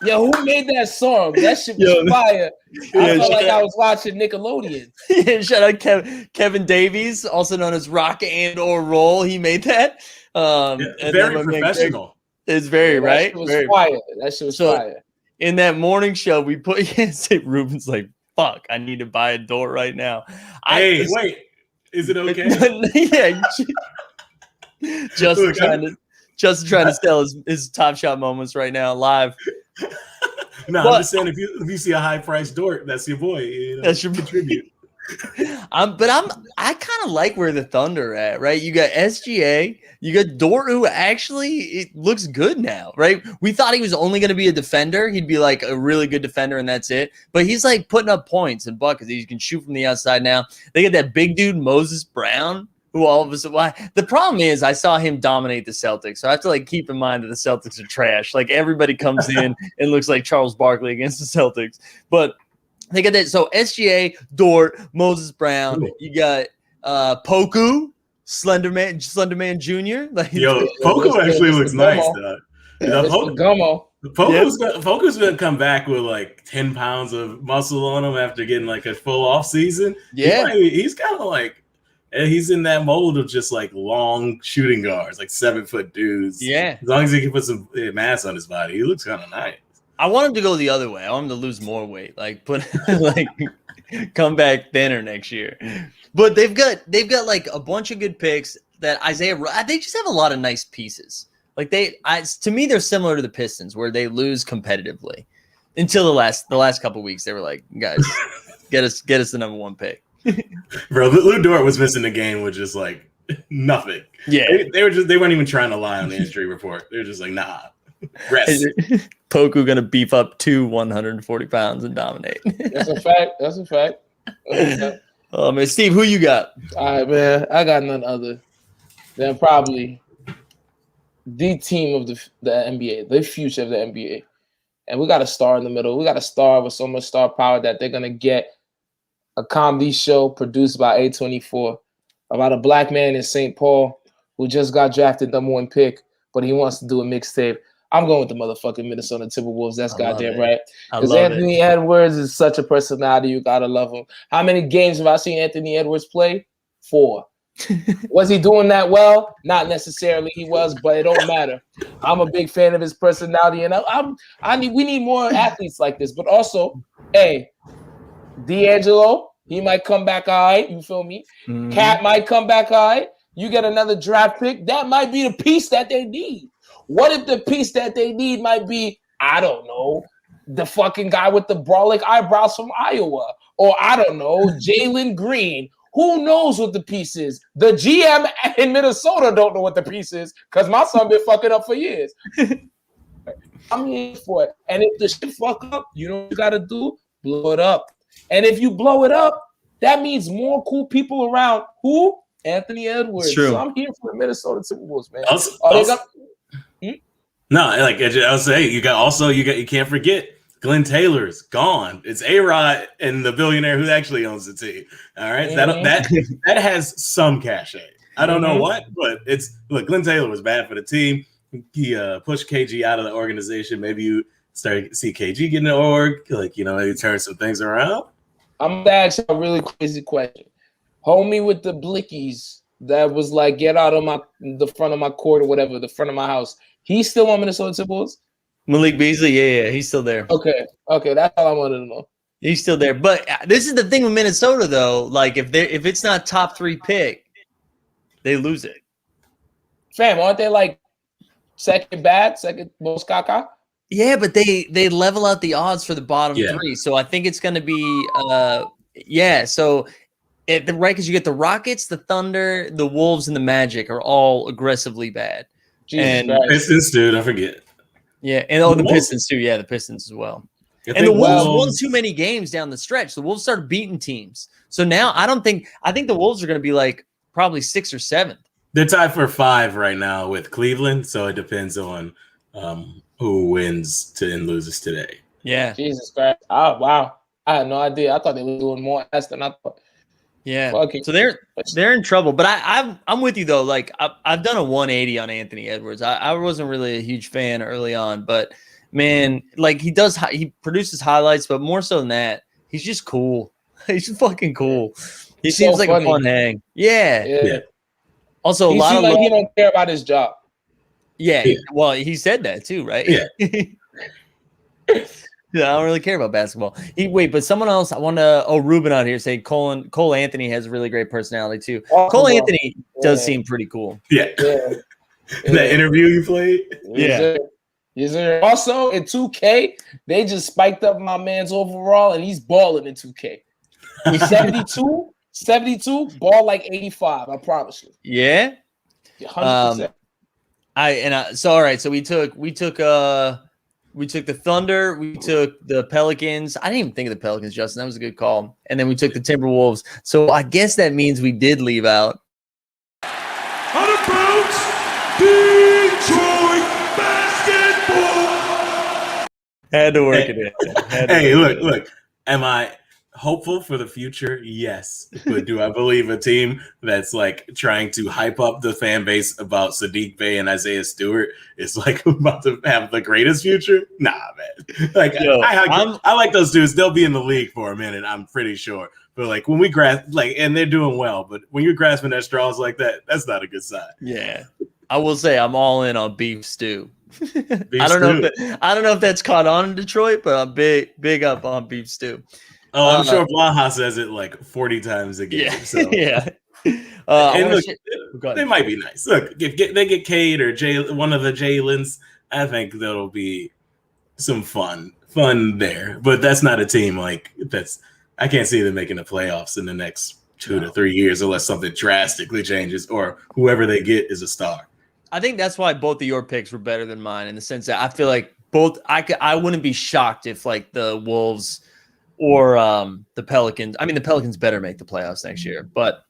Yo, who made that song? That shit was fire. I felt like I was watching Nickelodeon. Shout out Kevin Davies, also known as Rock and or Roll. He made that. Very professional. It's very right. That shit was fire. In that morning show, we put Ruben's like, "Fuck, I need to buy a door right now." Wait, is it okay? Yeah, Justin trying to sell his Top Shot moments right now live. No, I'm just saying if you see a high priced dork, that's your boy. You know, that's your contribute. I kind of like where the Thunder at, right? You got SGA, you got Dort, who actually it looks good now, right? We thought he was only going to be a defender. He'd be like a really good defender, and that's it. But he's like putting up points and buckets. He can shoot from the outside now. They got that big dude Moses Brown, who all of a sudden, the problem is I saw him dominate the Celtics. So I have to like keep in mind that the Celtics are trash. Like everybody comes in and looks like Charles Barkley against the Celtics. But they got that. So SGA, Dort, Moses Brown, you got Poku, Slenderman Jr. Like Poku actually looks nice. Poku's gonna come back with like 10 pounds of muscle on him after getting like a full off season. Yeah, he's kind of like. And he's in that mold of just like long shooting guards, like 7-foot dudes. Yeah. As long as he can put some mass on his body, he looks kind of nice. I want him to go the other way. I want him to lose more weight, like come back thinner next year. But they've got like a bunch of good picks that they just have a lot of nice pieces. Like to me, they're similar to the Pistons where they lose competitively until the last couple of weeks. They were like, guys, get us the number 1 pick. Bro, Lou Dort was missing the game with just like nothing. Yeah, they weren't even trying to lie on the injury report. They were just like, nah, rest. Poku gonna beef up to 140 pounds and dominate. That's a fact. Oh man, Steve, who you got? All right, man, I got none other than probably the team of the NBA, the future of the NBA, and we got a star in the middle. We got a star with so much star power that they're gonna get a comedy show produced by A24 about a black man in St. Paul who just got drafted number 1 pick, but he wants to do a mixtape. I'm going with the motherfucking Minnesota Timberwolves. That's goddamn right. Because Anthony Edwards is such a personality. You gotta love him. How many games have I seen Anthony Edwards play? 4. Was he doing that well? Not necessarily he was, but it don't matter. I'm a big fan of his personality, and we need more athletes like this. But also, hey, D'Angelo, he might come back all right. You feel me? Mm-hmm. Cat might come back all right. You get another draft pick. That might be the piece that they need. What if the piece that they need might be, I don't know, the fucking guy with the brolic eyebrows from Iowa? Or I don't know, Jalen Green. Who knows what the piece is? The GM in Minnesota don't know what the piece is because my son been fucking up for years. I'm here for it. And if the shit fuck up, you know what you got to do? Blow it up. And if you blow it up, that means more cool people around. Who? Anthony Edwards. True. So I'm here for the Minnesota Timberwolves, man. No, like I was saying, you can't forget Glenn Taylor's gone. It's A-Rod and the billionaire who actually owns the team. All right, that has some cachet. I don't know what, but Glenn Taylor was bad for the team. He pushed KG out of the organization. Maybe you started to see KG get in the org, maybe turn some things around. I'm gonna ask you a really crazy question. Homie with the blickies that was like, get out of the front of my court or whatever, the front of my house. He's still on Minnesota Timberwolves? Malik Beasley, yeah, he's still there. Okay, that's all I wanted to know. He's still there, but this is the thing with Minnesota though. Like if it's not top 3 pick, they lose it. Fam, aren't they like second most caca? Yeah, but they level out the odds for the bottom three. So I think it's going to be So right, because you get the Rockets, the Thunder, the Wolves, and the Magic are all aggressively bad. Jesus Christ. Pistons, dude, I forget. Yeah, and the Pistons too. Yeah, the Pistons as well. And the Wolves won too many games down the stretch. The Wolves started beating teams. So now I think the Wolves are going to be like probably 6th or 7th. They're tied for 5 right now with Cleveland. So it depends on who wins and loses today. Yeah. Jesus Christ. Oh, wow. I had no idea. I thought they were doing more S than I thought. Yeah. So they're in trouble. But I'm with you though. Like I've done a 180 on Anthony Edwards. I wasn't really a huge fan early on, but man, like he produces highlights, but more so than that, he's just cool. He's just fucking cool. He seems like a fun hang. Yeah. Also, he seems like he don't care about his job. Yeah. Well, he said that too, right? Yeah. Yeah, I don't really care about basketball. But someone else, I want to. Oh, Ruben out here saying Cole Anthony has a really great personality too. Cole Anthony does seem pretty cool. Yeah. That interview you played. Yeah. Yes, sir. Also in 2K, they just spiked up my man's overall, and he's balling in 2K. He's 72, ball like 85. I promise you. Yeah. 100%. All right. So we took the Thunder, we took the Pelicans. I didn't even think of the Pelicans, Justin. That was a good call. And then we took the Timberwolves. So I guess that means we did leave out. Out of bounds, Detroit basketball. Had to work it in. Hey, look. Am I hopeful for the future? Yes. But do I believe a team that's like trying to hype up the fan base about Sadiq Bey and Isaiah Stewart is like about to have the greatest future? Nah, man. Like I like those dudes. They'll be in the league for a minute, I'm pretty sure. But like when we grasp, like, and they're doing well, but when you're grasping at straws like that, that's not a good sign. Yeah. I will say I'm all in on beef stew. I don't know if that's caught on in Detroit, but I'm big up on beef stew. Oh, I'm sure Blaha says it like 40 times a game. Yeah. So. Yeah. They might be nice. Look, if they get Cade or one of the Jalen's, I think that'll be some fun there. But that's not a team I can't see them making the playoffs in the next 2 to 3 years unless something drastically changes or whoever they get is a star. I think that's why both of your picks were better than mine in the sense that I feel like I wouldn't be shocked if like the Wolves or the Pelicans. I mean, the Pelicans better make the playoffs next year, but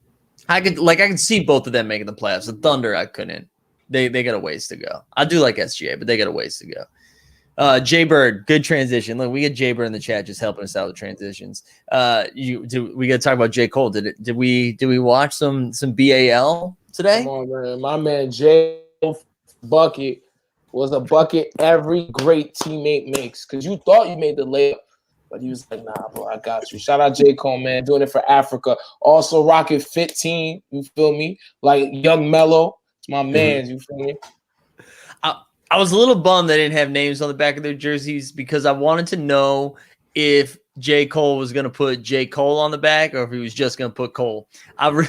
I could see both of them making the playoffs. The Thunder, I couldn't. They got a ways to go. I do like SGA, but they got a ways to go. Jay Bird, good transition. Look, we get Jay Bird in the chat just helping us out with transitions. We got to talk about J. Cole. Did we watch some BAL today? Come on, man. My man Jay bucket was a bucket every great teammate makes because you thought you made the layup. But he was like, nah, bro, I got you. Shout out J. Cole, man, doing it for Africa. Also rocking fit team, you feel me? Like Young Mello, it's my man, you feel me? I was a little bummed they didn't have names on the back of their jerseys because I wanted to know if J. Cole was going to put J. Cole on the back or if he was just going to put Cole. I wanted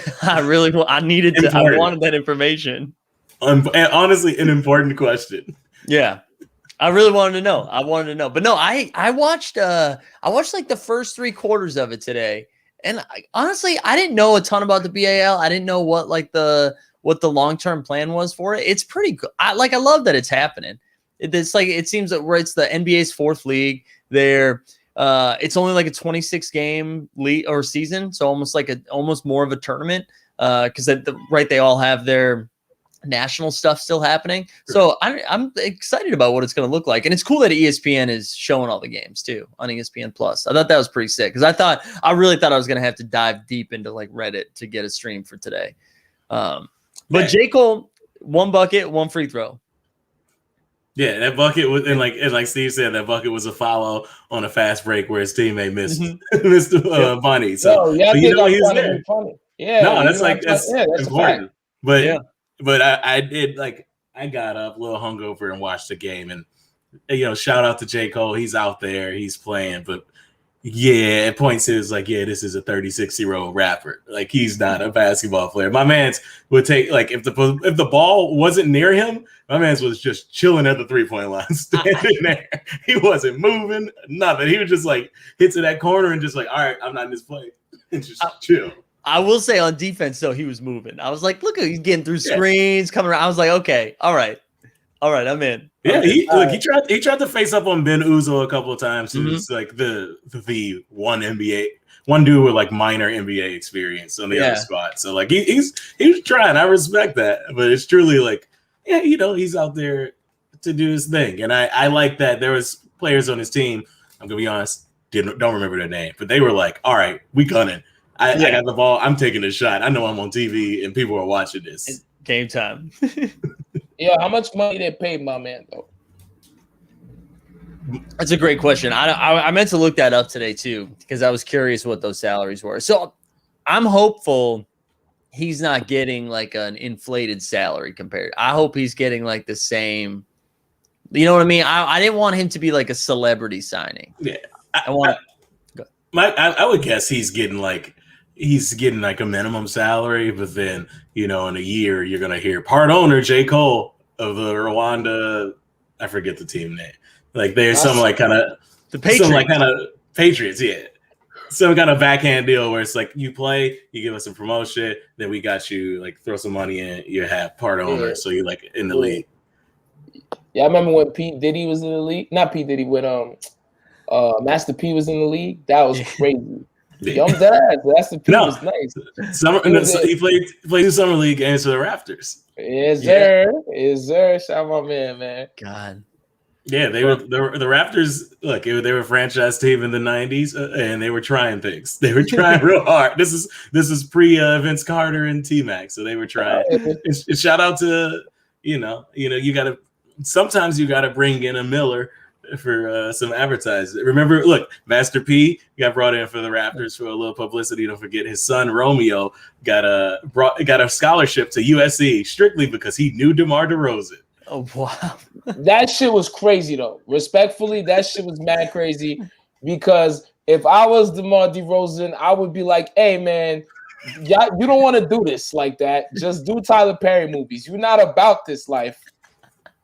that information. Honestly, an important question. Yeah. I really wanted to know. But no, I watched like the first 3 quarters of it today. And honestly, I didn't know a ton about the BAL. I didn't know what the long-term plan was for it. It's pretty good. I love that it's happening. It seems that it's the NBA's 4th league. It's only like a 26 game league or season. So almost more of a tournament. Cause they all have their national stuff still happening. So I'm excited about what it's going to look like. And it's cool that ESPN is showing all the games too on ESPN Plus. I thought that was pretty sick because I really thought I was going to have to dive deep into like Reddit to get a stream for today. But J. Cole, 1 bucket, 1 free throw. Yeah, that bucket was, and like Steve said, that bucket was a follow on a fast break where his teammate missed Bunny. So he's there. Funny. Yeah, no, that's important. But I did I got up a little hungover and watched the game, and shout out to J. Cole. He's out there, he's playing, but Yeah, it points to is like, yeah, this is a 36-year-old rapper. Like he's not a basketball player. My man's would take like if the ball wasn't near him, my man's was just chilling at the 3-point line, standing there. He wasn't moving, nothing. He was just like hit to that corner and just like, all right, I'm not in this play, and just chill. I will say on defense though, he was moving. I was like, look, he's getting through screens, coming around. I was like, okay, all right, I'm in. Yeah, he tried to face up on Ben Uzo a couple of times. He was like the one dude with like minor NBA experience on the other spot. So like he was trying. I respect that, but it's truly like, yeah, he's out there to do his thing, and I like that. There was players on his team. I'm gonna be honest, don't remember their name, but they were like, all right, we gunning. I got the ball. I'm taking a shot. I know I'm on TV and people are watching this. It's game time. Yeah, how much money they paid my man though? That's a great question. I meant to look that up today too because I was curious what those salaries were. So I'm hopeful he's not getting like an inflated salary compared. I hope he's getting like the same. You know what I mean? I didn't want him to be like a celebrity signing. Yeah, I would guess he's getting like a minimum salary, but then in a year you're gonna hear part owner J. Cole of the Rwanda, I forget the team name. Like there's some like kind of the Patriots. Some like kind of Patriots, yeah. Some kind of backhand deal where it's like you play, you give us a promotion, then we got you like throw some money in, you have part owner, so you're like in the league. Yeah, I remember when P. Diddy was in the league. Not P. Diddy, when Master P was in the league. That was crazy. Yeah. I'm dead. Master P was nice. He played in summer league and to the Rafters. Yes, sir. Yes, sir. Shout out my man. God. Yeah, they were the Raptors. Look, they were a franchise team in the '90s, and they were trying things. They were trying real hard. This is pre Vince Carter and T-Mac, so they were trying. Shout out to you gotta sometimes you gotta bring in a Miller for some advertising. Remember, look, Master P got brought in for the Raptors for a little publicity. Don't forget his son Romeo got a scholarship to USC strictly because he knew DeMar DeRozan. Oh wow. That shit was crazy though. Respectfully, that shit was mad crazy because if I was DeMar DeRozan, I would be like, hey man, you don't want to do this like that. Just do Tyler Perry movies. You're not about this life.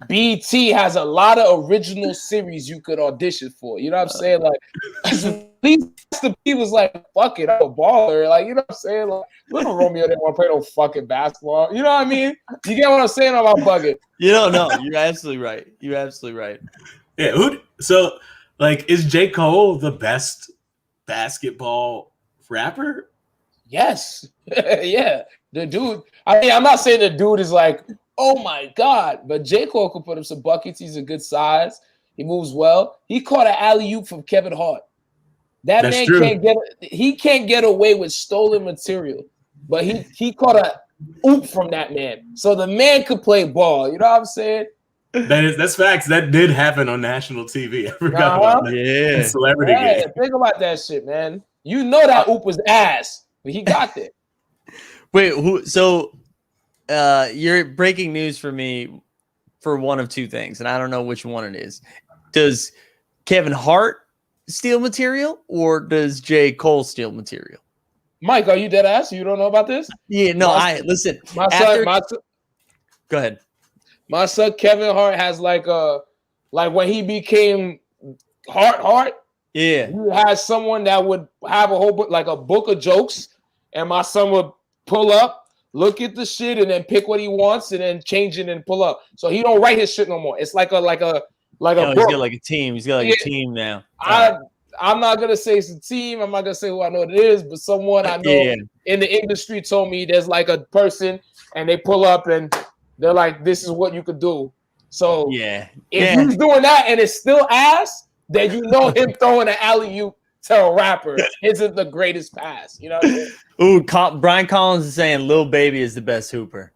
BT has a lot of original series you could audition for. You know what I'm saying? Like, at least the P was like, fuck it, I'm a baller. Like, you know what I'm saying? Like, little Romeo didn't want to play no fucking basketball. You know what I mean? You get what I'm saying about bugging? No, you're absolutely right. Yeah. So, like, is J. Cole the best basketball rapper? Yes. Yeah. The dude. I mean, I'm not saying the dude is like, oh my God, but J. Cole could put him some buckets. He's a good size. He moves well. He caught an alley-oop from Kevin Hart. That's man true. Can't get away with stolen material, but he caught a oop from that man. So the man could play ball. You know what I'm saying? That's facts. That did happen on national TV. I forgot about that. Yeah. Celebrity game. Think about that shit, man. You know that oop was ass, but he got there. Wait, who? So you're breaking news for me for one of two things, and I don't know which one it is. Does Kevin Hart steal material, or does J. Cole steal material? Mike, are you dead ass? You don't know about this? Yeah, no. Listen. My son. Go ahead. My son Kevin Hart has like when he became Hart. Yeah, he had someone that would have a whole book, like a book of jokes, and my son would pull up, look at the shit, and then pick what he wants, and then change it and pull up. So he don't write his shit no more. It's like a book. He's got like a team. He's got like a team now. I'm not gonna say it's a team. I'm not gonna say who I know it is, but someone I know in the industry told me there's like a person, and they pull up and they're like, "This is what you could do." So if he's doing that and it's still ass, then you know him throwing an alley-oop to a rapper isn't the greatest pass. You know what I mean? Brian Collins is saying Lil Baby is the best hooper.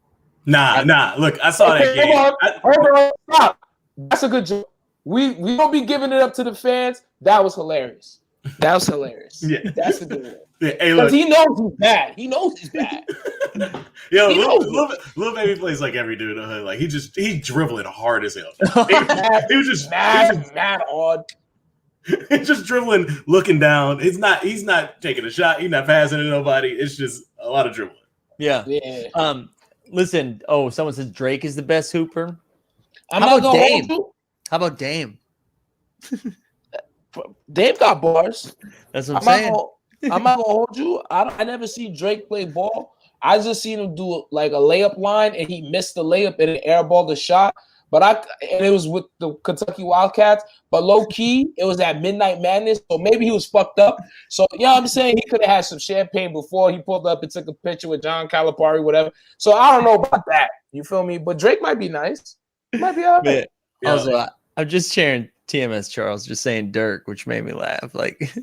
Nah. Look, I saw that game. Hold on, stop. That's a good joke. We don't be giving it up to the fans. That was hilarious. Yeah, that's a good one. Yeah, hey, look. He knows he's bad. He knows he's bad. Yo, Lil Baby plays like every dude in the hood. Like he's dribbling hard as hell. He was just mad hard. just dribbling, looking down. He's not taking a shot. He's not passing to nobody. It's just a lot of dribbling. Yeah. Listen. Oh, someone says Drake is the best hooper. I'm How not about gonna Dame? hold you. How about Dame? Dame got bars. That's what I'm saying. I'm not gonna hold you. I never see Drake play ball. I just seen him do like a layup line, and he missed the layup and airballed the shot. But it was with the Kentucky Wildcats. But low key, it was at Midnight Madness, so maybe he was fucked up. So I'm saying he could have had some champagne before he pulled up and took a picture with John Calipari, whatever. So I don't know about that. You feel me? But Drake might be nice. He might be all right. Yeah. Also, I'm just sharing TMS Charles just saying Dirk, which made me laugh. Like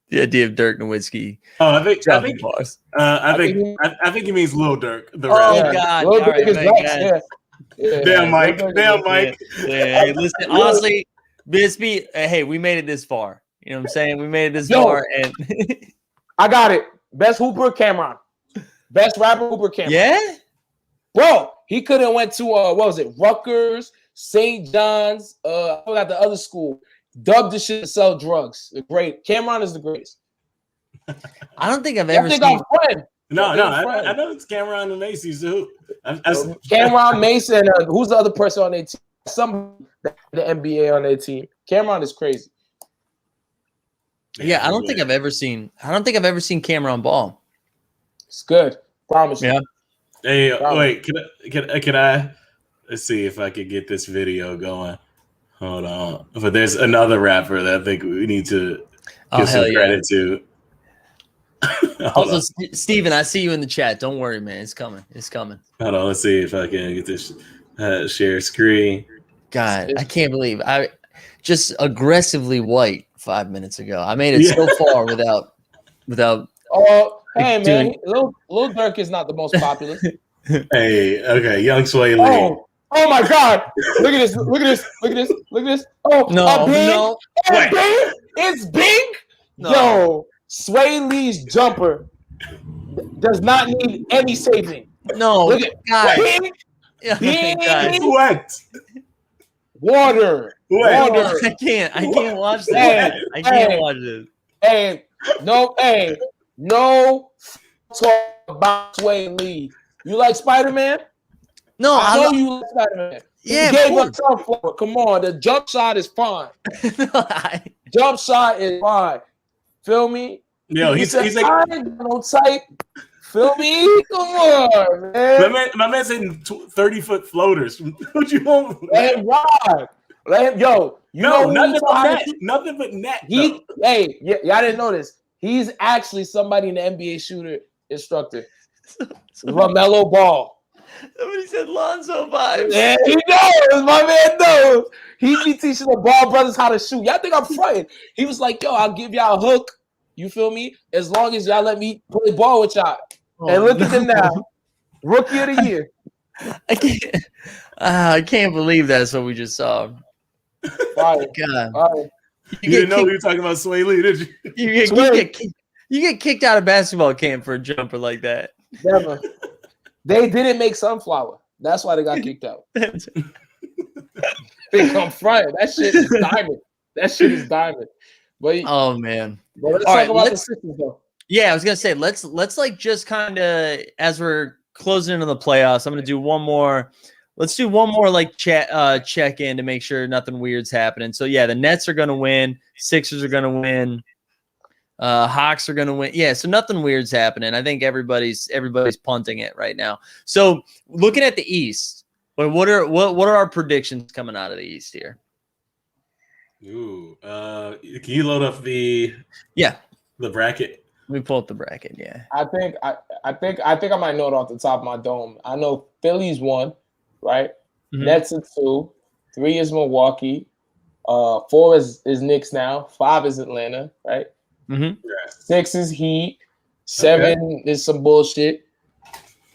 the idea of Dirk Nowitzki. Oh, I think he means Lil Dirk. The rapper. God! Lil All right, Dirk is right, nice, guys. yeah. Damn, Mike. Yeah, hey, listen, honestly, Bisbee, hey, we made it this far. You know what I'm saying? We made it this far, and I got it. Best hooper, Cameron. Best rapper, hooper, Cameron. yeah, Bro, he could have went to what was it? Rutgers, St. John's. I forgot the other school. Dubbed the shit to sell drugs. The great Cameron is the greatest. I don't think I've ever seen. No, I know it's Cameron and Macy's too. Cameron Mason. Who's the other person on their team? Some the NBA on their team. Cameron is crazy. Yeah, I don't think I've ever seen Cameron ball. It's good. Promise. Yeah. Hey, wait. Can I? Let's see if I could get this video going. Hold on. But there's another rapper that I think we need to give some credit to. Also, Steven, I see you in the chat. Don't worry, man. It's coming. It's coming. Hold on. Let's see if I can get this share screen. God, I can't believe I just aggressively white 5 minutes ago. I made it so far without. Oh, hey man, Lil Durk is not the most popular. Hey, okay, Young Sway Lee. Oh my God! Look at this! Look at this! Look at this! Look at this! Oh no! Big? It's big. No. Yo, Sway Lee's jumper does not need any saving. No, look at God. Big What? Water. I can't watch this. I can't watch this. Hey, no talk about Sway Lee. You like Spider-Man? No, I know you like Spider-Man. Yeah, he gave up Sunflower. Come on, the jump shot is fine. Jump shot is fine. Feel me? Yo, he's like no type. Feel me? Come on, man. My man's hitting 30-foot floaters. What you want? Let him ride. Let him. Yo, nothing but net. Nothing but net. Hey, y'all didn't know this. He's actually somebody in the NBA shooter instructor. LaMelo Ball. Somebody said Lonzo vibes. Yeah, he knows. My man knows. He be teaching the Ball brothers how to shoot. Y'all think I'm fronting? He was like, "Yo, I'll give y'all a hook. You feel me? As long as y'all let me play ball with y'all." And look at him now, Rookie of the Year. I can't believe that's what we just saw. Right. God. Right. You didn't know we were talking about Sway Lee, did you? You get kicked out of basketball camp for a jumper like that. Never. They didn't make Sunflower. That's why they got kicked out. They come front. That shit is diamond. That shit is diamond. But oh man. But let's talk about the Sixers though. Yeah, I was gonna say let's like just kind of as we're closing into the playoffs. I'm gonna do one more. Let's do one more like check in to make sure nothing weird's happening. So yeah, the Nets are gonna win. Sixers are gonna win. Hawks are gonna win. Yeah, so nothing weird's happening. I think everybody's punting it right now. So looking at the East, what are our predictions coming out of the East here? Ooh, can you load up the bracket? Let me pull up the bracket. Yeah, I think I might know it off the top of my dome. I know Philly's 1, right? Mm-hmm. Nets are 2, 3 is Milwaukee, 4 is Knicks now, 5 is Atlanta, right? Mm-hmm. 6 is Heat, 7 is some bullshit.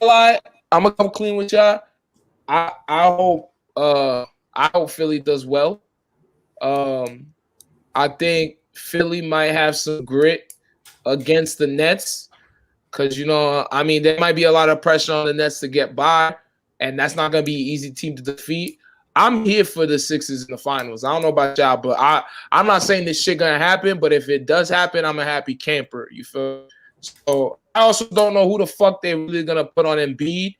I'm gonna come clean with y'all. I hope Philly does well. I think Philly might have some grit against the Nets because there might be a lot of pressure on the Nets to get by, and that's not gonna be an easy team to defeat. I'm here for the Sixers in the finals. I don't know about y'all, but I'm not saying this shit gonna happen. But if it does happen, I'm a happy camper. You feel? So I also don't know who the fuck they're really gonna put on Embiid.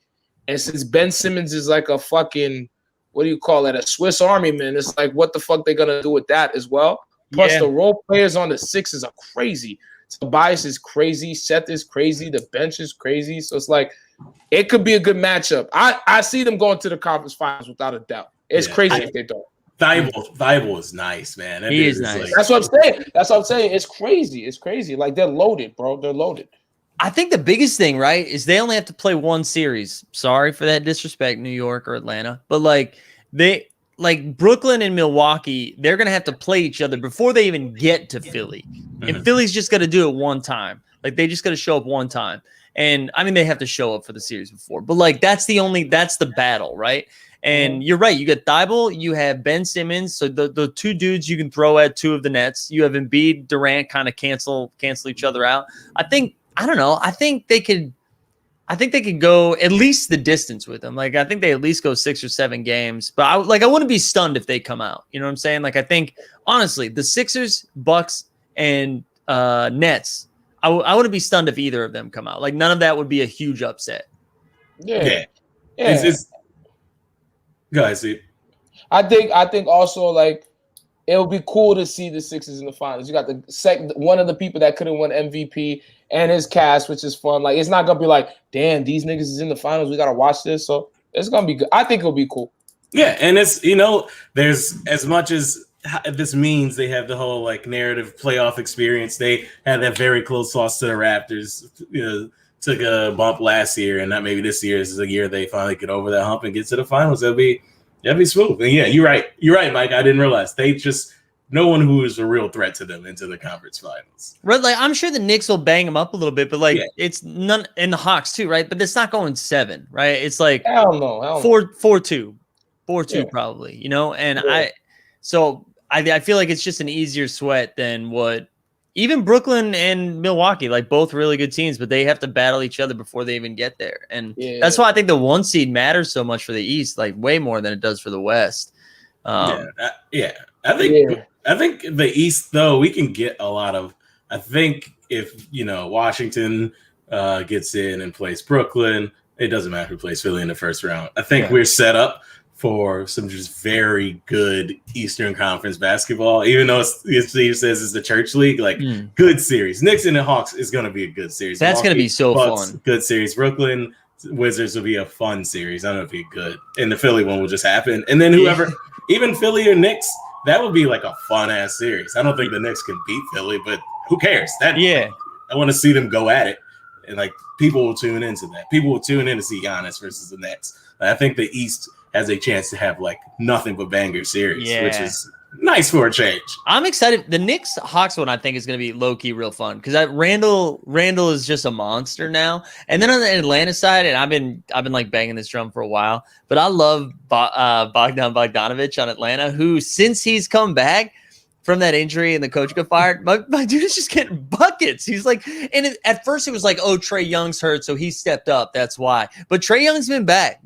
And since Ben Simmons is like a fucking, what do you call it, a Swiss Army man, it's like, what the fuck they gonna do with that as well? Plus, the role players on the Sixers are crazy. Tobias is crazy. Seth is crazy. The bench is crazy. So it's like, it could be a good matchup. I see them going to the conference finals without a doubt. It's crazy if they don't. Thibault is nice, man. He is nice. That's what I'm saying. That's what I'm saying. It's crazy. It's crazy. Like, they're loaded, bro. They're loaded. I think the biggest thing, right, is they only have to play one series. Sorry for that disrespect, New York or Atlanta. But, like Brooklyn and Milwaukee, they're going to have to play each other before they even get to Philly. And Philly's just going to do it one time. Like, they just got to show up one time. And, I mean, they have to show up for the series before. But, like, that's the battle, right? And you're right. You got Thibault. You have Ben Simmons. So the two dudes you can throw at two of the Nets. You have Embiid, Durant kind of cancel each other out. I think they could go at least the distance with them. Like, I think they at least go 6 or 7 games. But I wouldn't be stunned if they come out. You know what I'm saying? Like, I think, honestly, the Sixers, Bucks, and Nets, I wouldn't be stunned if either of them come out. Like, none of that would be a huge upset. Yeah. Guys, see. I think also, like, it would be cool to see the Sixers in the finals. You got one of the people that could have won MVP and his cast, which is fun. Like, it's not gonna be like, damn, these niggas is in the finals. We gotta watch this. So it's gonna be good. I think it'll be cool. Yeah, and it's, there's, as much as this means they have the whole like narrative playoff experience. They had that very close loss to the Raptors. Took a bump last year, and that maybe this year is the year they finally get over that hump and get to the finals. That'd be smooth. And yeah, you're right, Mike. I didn't realize they just no one who is a real threat to them into the conference finals. Right, like I'm sure the Knicks will bang them up a little bit, but it's none, and the Hawks too, right? But it's not going 7, right? It's like hell no. 4-2 probably, And I feel like it's just an easier sweat than what. Even Brooklyn and Milwaukee, like both really good teams, but they have to battle each other before they even get there. And that's why I think the 1 seed matters so much for the East, like way more than it does for the West. I think the East, though, we can get a lot of, I think if, Washington gets in and plays Brooklyn, it doesn't matter who plays Philly in the first round. I think we're set up for some just very good Eastern Conference basketball, even though Steve says it's the church league, good series. Knicks and the Hawks is going to be a good series. That's going to be so fun. Good series. Brooklyn Wizards will be a fun series. I don't know if it'll be good. And the Philly one will just happen. And then whoever, even Philly or Knicks, that would be like a fun ass series. I don't think the Knicks can beat Philly, but who cares? I want to see them go at it. And people will tune into that. People will tune in to see Giannis versus the Nets. I think the East has a chance to have nothing but banger series, which is nice for a change. I'm excited. The Knicks Hawks one I think is going to be low key real fun because Randall is just a monster now. And then on the Atlanta side, and I've been banging this drum for a while, but I love Bogdan Bogdanović on Atlanta, who since he's come back from that injury and the coach got fired, my dude is just getting buckets. He's at first it was Trae Young's hurt, so he stepped up. That's why. But Trae Young's been back.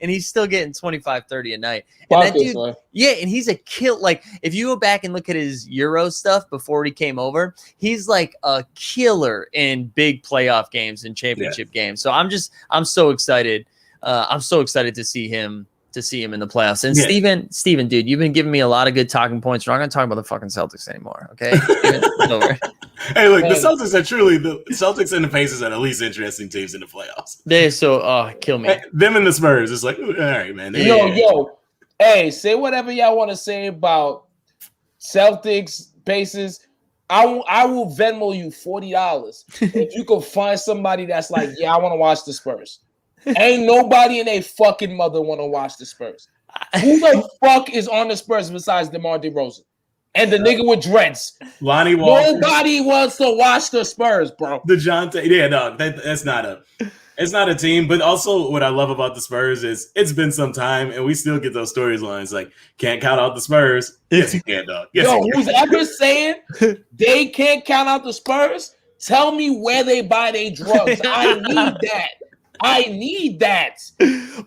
And he's still getting 25, 30 a night. And buckets, that dude, and he's a kill. If you go back and look at his Euro stuff before he came over, he's a killer in big playoff games and championship games. So I'm so excited. I'm so excited to see him in the playoffs. And Steven, dude, you've been giving me a lot of good talking points. We're not going to talk about the fucking Celtics anymore, okay? It's over. Hey, look, the Celtics are truly the Celtics and the Pacers are the least interesting teams in the playoffs. They're so kill me. Them and the Spurs, it's all right, man. Yo, hey, say whatever y'all want to say about Celtics, Pacers. I will Venmo you $40 if you can find somebody that's I want to watch the Spurs. Ain't nobody in a fucking mother want to watch the Spurs. Who the fuck is on the Spurs besides DeMar DeRozan and the nigga with dreads? Lonnie Walker. Nobody wants to watch the Spurs, bro. DeJounte. It's not a team. But also, what I love about the Spurs is it's been some time, and we still get those storylines can't count out the Spurs. Yes, you can, dog. Yes, who's ever saying they can't count out the Spurs? Tell me where they buy their drugs. I need that. I need that.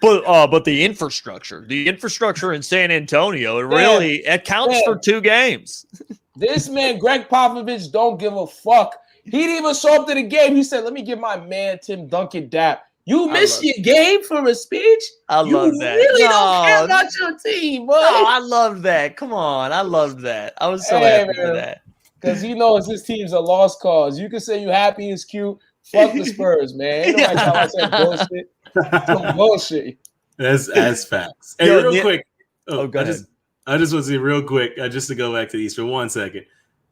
But the infrastructure in San Antonio, it counts for 2 games. This man, Greg Popovich, don't give a fuck. He didn't even show up to the game. He said, "Let me give my man Tim Duncan dap." You missed your game for a speech? I love that. You really don't care about your team, boy. No, I love that. Come on. I loved that. I was so happy for that. Because he knows his team's a lost cause. You can say you happy is cute. Fuck the Spurs, man. Ain't nobody talking about that bullshit. Some bullshit. That's facts. Hey, real quick. Go ahead. I just want to say real quick, just to go back to the East for 1 second.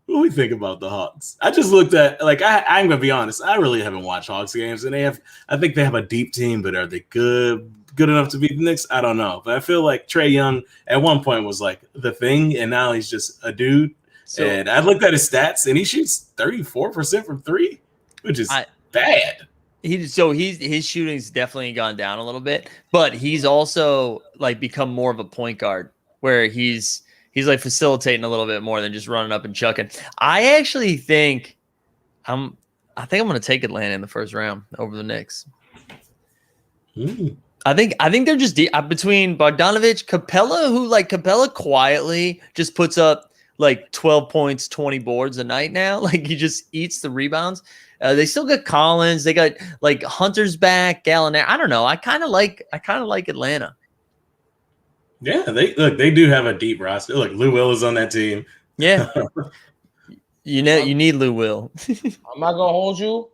What do we think about the Hawks? I just looked at, I'm going to be honest, I really haven't watched Hawks games, and I think they have a deep team, but are they good enough to beat the Knicks? I don't know. But I feel like Trae Young at one point was like the thing, and now he's just a dude. And I looked at his stats, and he shoots 34% from 3, which is bad. His shooting's definitely gone down a little bit, but he's also become more of a point guard where he's facilitating a little bit more than just running up and chucking. I actually think I'm going to take Atlanta in the first round over the Knicks. I think they're just between Bogdanovich, Capella quietly just puts up 12 points, 20 boards a night now. He just eats the rebounds. They still got Collins. They got Hunter's back, Gallinari. I don't know. I kind of like Atlanta. Yeah, they do have a deep roster. Look, Lou Will is on that team. Yeah. You need Lou Will. I'm not gonna hold you.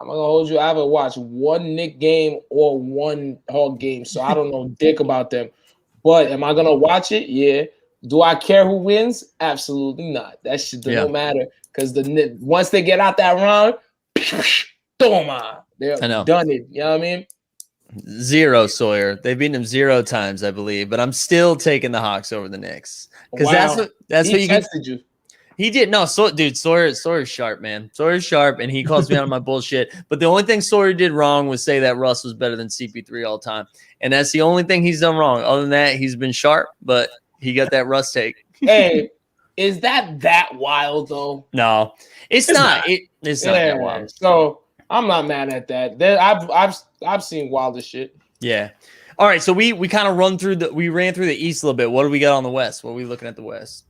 I haven't watched one Knick game or one Hawk game, so I don't know dick about them. But am I gonna watch it? Yeah. Do I care who wins? Absolutely not. That shit don't matter because once they get out that round, they're done it. You know what I mean? 0 Sawyer. They've beaten him 0 times, I believe, but I'm still taking the Hawks over the Knicks because that's what you tested you. He did dude. Sawyer's sharp, man. Sawyer's sharp, and he calls me out on my bullshit. But the only thing Sawyer did wrong was say that Russ was better than CP3 all the time, and that's the only thing he's done wrong. Other than that, he's been sharp, but he got that Russ take. Hey, is that wild though? No, it's not. It's not that wild. So I'm not mad at that. I've seen wilder shit. Yeah. All right. So we kind of ran through the East a little bit. What do we got on the West? What are we looking at the West?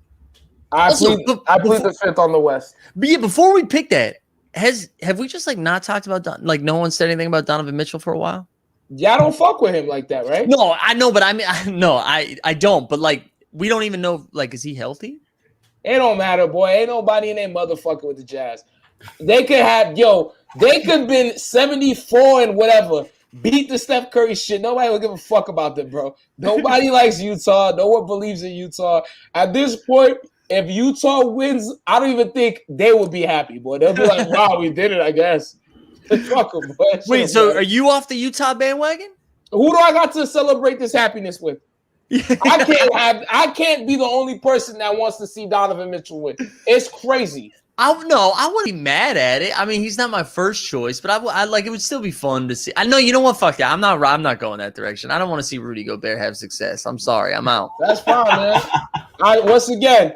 I plead the 5th on the West. But yeah, before we pick that, have we just not talked about no one said anything about Donovan Mitchell for a while? Yeah, I don't fuck with him like that, right? No, I know, but I don't. But we don't even know. Is he healthy? It don't matter, boy. Ain't nobody in there motherfucking with the Jazz. They could been 74 and whatever. Beat the Steph Curry shit. Nobody will give a fuck about them, bro. Nobody likes Utah. No one believes in Utah. At this point, if Utah wins, I don't even think they would be happy, boy. They'll be like, wow, we did it, I guess. Fuck them, boy. Wait, so are you off the Utah bandwagon? Who do I got to celebrate this happiness with? I can't be the only person that wants to see Donovan Mitchell win. It's crazy. I wouldn't be mad at it. I mean, he's not my first choice, but I it would still be fun to see. I know, you know what? Fuck that. I'm not going that direction. I don't want to see Rudy Gobert have success. I'm sorry. I'm out. That's fine, man. Once again,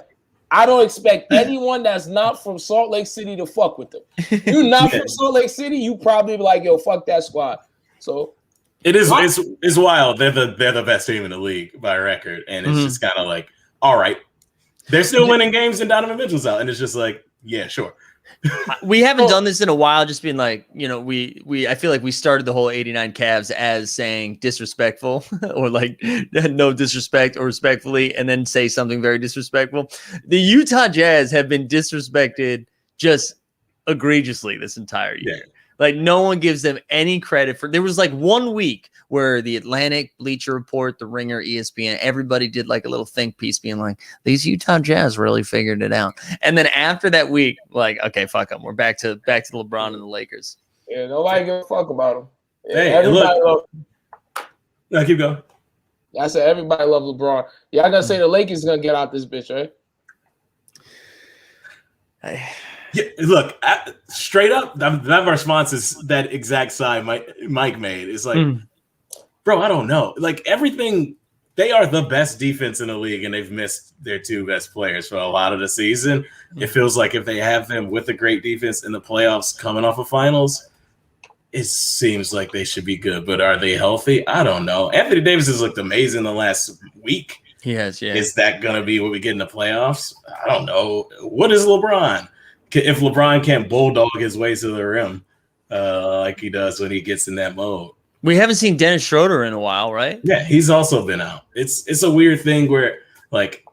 I don't expect anyone that's not from Salt Lake City to fuck with them. You're not from Salt Lake City, you probably be like, yo, fuck that squad. So it's wild. They're the best team in the league by record, and it's just kind of all right, they're still winning games, and Donovan Mitchell's out, and it's just yeah, sure. We haven't done this in a while, just being I feel like we started the whole 89 Cavs as saying disrespectful or no disrespect or respectfully, and then say something very disrespectful. The Utah Jazz have been disrespected just egregiously this entire year. Yeah. No one gives them any credit for. There was 1 week where the Atlantic, Bleacher Report, The Ringer, ESPN, everybody did a little think piece being these Utah Jazz really figured it out. And then after that week, okay, fuck them. We're back to LeBron and the Lakers. Yeah, nobody give a fuck about them. Yeah, hey, everybody no, keep going. I said everybody love LeBron. Yeah, I gotta say the Lakers gonna get out this bitch, right? Yeah, look, straight up, that response is that exact side Mike made. It's bro, I don't know. Everything, they are the best defense in the league, and they've missed their 2 best players for a lot of the season. It feels like if they have them with a great defense in the playoffs coming off of finals, it seems like they should be good, but are they healthy? I don't know. Anthony Davis has looked amazing the last week. He has, yeah. Is that going to be what we get in the playoffs? I don't know. What is LeBron? If LeBron can't bulldog his way to the rim like he does when he gets in that mode. We haven't seen Dennis Schroeder in a while, right? Yeah, he's also been out. It's a weird thing where, like,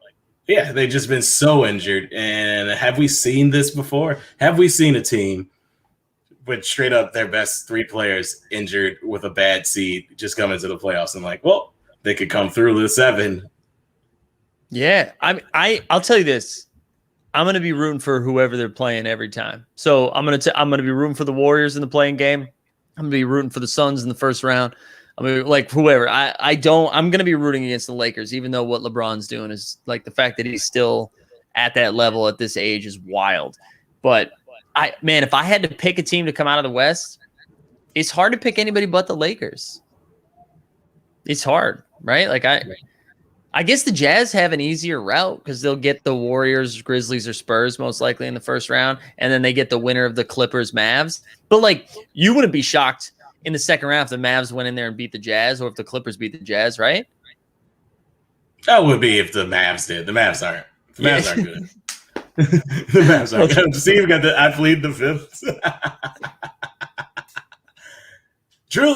yeah, they've just been so injured. And have we seen this before? Have we seen a team with straight up their best 3 players injured with a bad seed just come into the playoffs and like, well, they could come through the 7? Yeah, I'll tell you this. I'm going to be rooting for whoever they're playing every time. So I'm going to be rooting for the Warriors in the playing game. I'm going to be rooting for the Suns in the first round. I mean, like whoever. I'm going to be rooting against the Lakers, even though what LeBron's doing is like the fact that he's still at that level at this age is wild. But if I had to pick a team to come out of the West, it's hard to pick anybody but the Lakers. It's hard, right? Like I guess the Jazz have an easier route because they'll get the Warriors, Grizzlies, or Spurs most likely in the first round, and then they get the winner of the Clippers, Mavs. But like, you wouldn't be shocked in the second round if the Mavs went in there and beat the Jazz, or if the Clippers beat the Jazz, right? That would be if the Mavs did. The Mavs aren't. The Mavs aren't good. The Mavs aren't good. See, you got the I plead the fifth. Drew.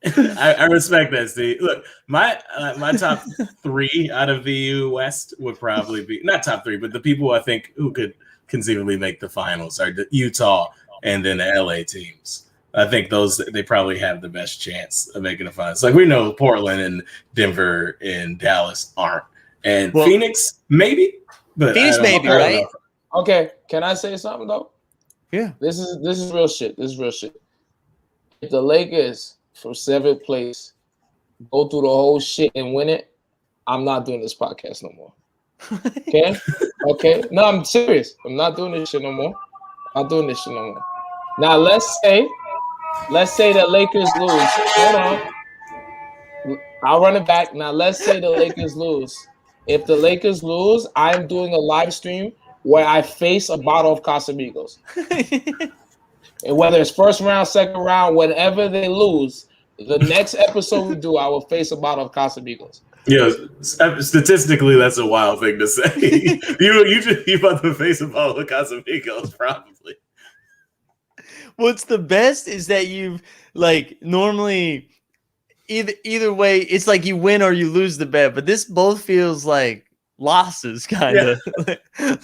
I respect that, Steve. Look, my top 3 out of the West would probably be not top 3, but the people I think who could conceivably make the finals are the Utah and then the LA teams. I think they probably have the best chance of making the finals. Like we know Portland and Denver and Dallas aren't, and Phoenix maybe, but Phoenix maybe, right? Okay, can I say something though? Yeah, this is real shit. This is real shit. If the Lakers from 7th place go through the whole shit and win it, I'm not doing this podcast no more. Okay. No, I'm serious. I'm not doing this shit no more. Now let's say the Lakers lose. Hold on. I'll run it back. Now let's say the Lakers lose. If the Lakers lose, I'm doing a live stream where I face a bottle of Casamigos. And whether it's first round, second round, whenever they lose, the next episode we do, I will face a bottle of Casamigos. Yeah, statistically, that's a wild thing to say. you about to face a bottle of Casamigos, probably. What's the best is that you've like normally either way, it's like you win or you lose the bet, but this both feels like losses, kind of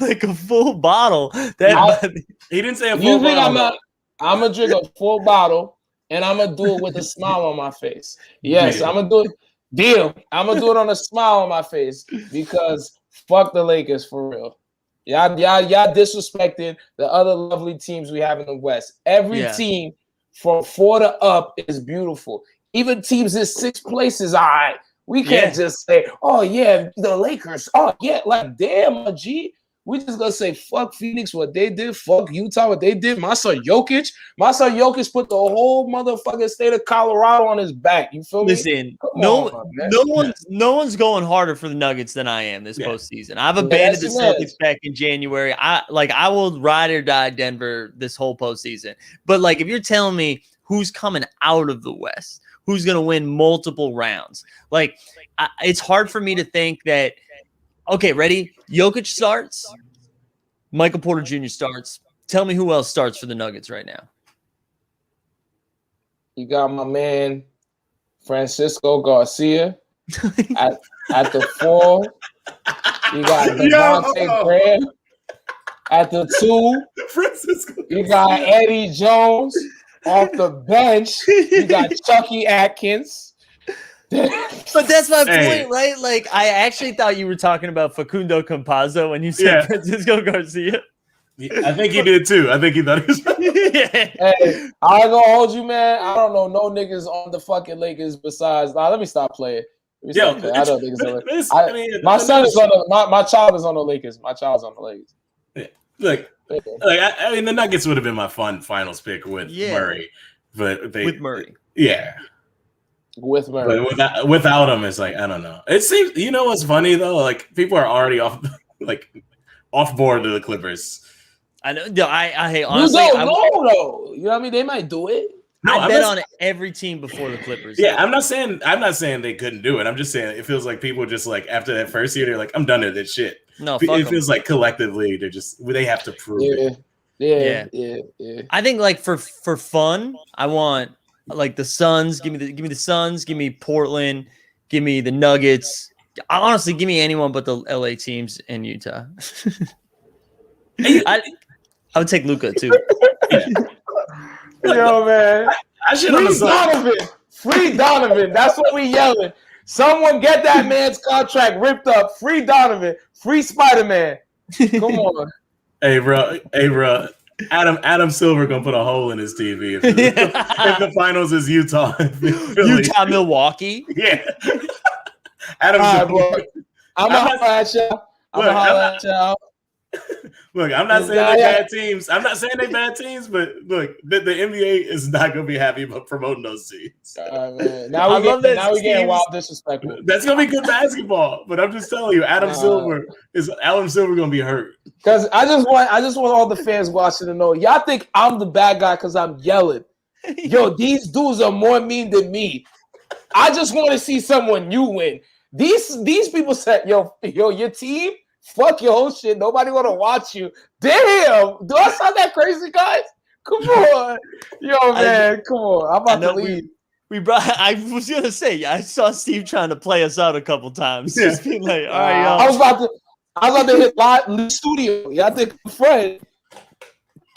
like a full bottle. He didn't say a full bottle. I'm gonna drink a full bottle and I'm gonna do it with a smile on my face. Yes, I'm gonna do it. Deal. I'm gonna do it on a smile on my face because fuck the Lakers for real. Y'all disrespecting the other lovely teams we have in the West. Every team from 4 to up is beautiful. Even teams in 6th place is all right. We can't just say, oh yeah, the Lakers. Oh yeah, like damn, G. We just gonna say fuck Phoenix what they did, fuck Utah what they did. My son Jokic put the whole motherfucking state of Colorado on his back. You feel me? Listen, no one's going harder for the Nuggets than I am this postseason. I've abandoned the Celtics back in January. I will ride or die Denver this whole postseason. But like, if you're telling me who's coming out of the West, who's gonna win multiple rounds, like it's hard for me to think that. Okay, ready? Jokic starts. Michael Porter Jr. starts. Tell me who else starts for the Nuggets right now. You got my man Francisco Garcia at the 4. You got Devontae Graham at the 2. Francisco. You got Eddie Jones off the bench. You got Chucky Atkins. But that's my point, right? Like, I actually thought you were talking about Facundo Campazzo when you said Francisco Garcia. I think he did too. I think he thought he was. Hey, I ain't gonna hold you, man. I don't know no niggas on the fucking Lakers besides. Nah, let me stop playing. I don't niggas on the my son is on the. My child is on the Lakers. My child's on the Lakers. Look, I mean, the Nuggets would have been my fun finals pick with Murray, but with Murray, with Murray. But without him, it's like I don't know. It seems what's funny though. Like people are already off board to the Clippers. I know. I hate honestly. You don't know though. You know what I mean? They might do it. I bet on every team before the Clippers. Yeah, I'm not saying they couldn't do it. I'm just saying it feels like people just like after that first year, they're like, I'm done with this shit. No, it feels like collectively they have to prove it. Yeah. I think like for fun, I want like the Suns. Give me the Suns. Give me Portland. Give me the Nuggets. Honestly, give me anyone but the LA teams and Utah. I would take Luka too. Yo, man. I should have Free Donovan. That's what we yelling. Someone get that man's contract ripped up. Free Donovan. Free Spider-Man. Come on. Hey, bro. Adam Silver gonna put a hole in his TV if the finals is Utah. Utah, Milwaukee. Yeah. Adam Silver. I'm gonna holler at y'all. Look, I'm not saying they're bad teams. I'm not saying they're bad teams, but look, the NBA is not going to be happy about promoting those teams. Man. Now we getting wild disrespectful. That's going to be good basketball, but I'm just telling you, Adam Silver going to be hurt. Because I just want all the fans watching to know, y'all think I'm the bad guy because I'm yelling. Yo, these dudes are more mean than me. I just want to see someone new win. These people said, yo, your team. Fuck your whole shit. Nobody want to watch you. Damn. Do I sound that crazy, guys? Come on. Yo, man. Come on. I'm about to leave. I was going to say, I saw Steve trying to play us out a couple times. Just being like, all right, y'all. I was about to hit live in the studio. Y'all think I'm Fred.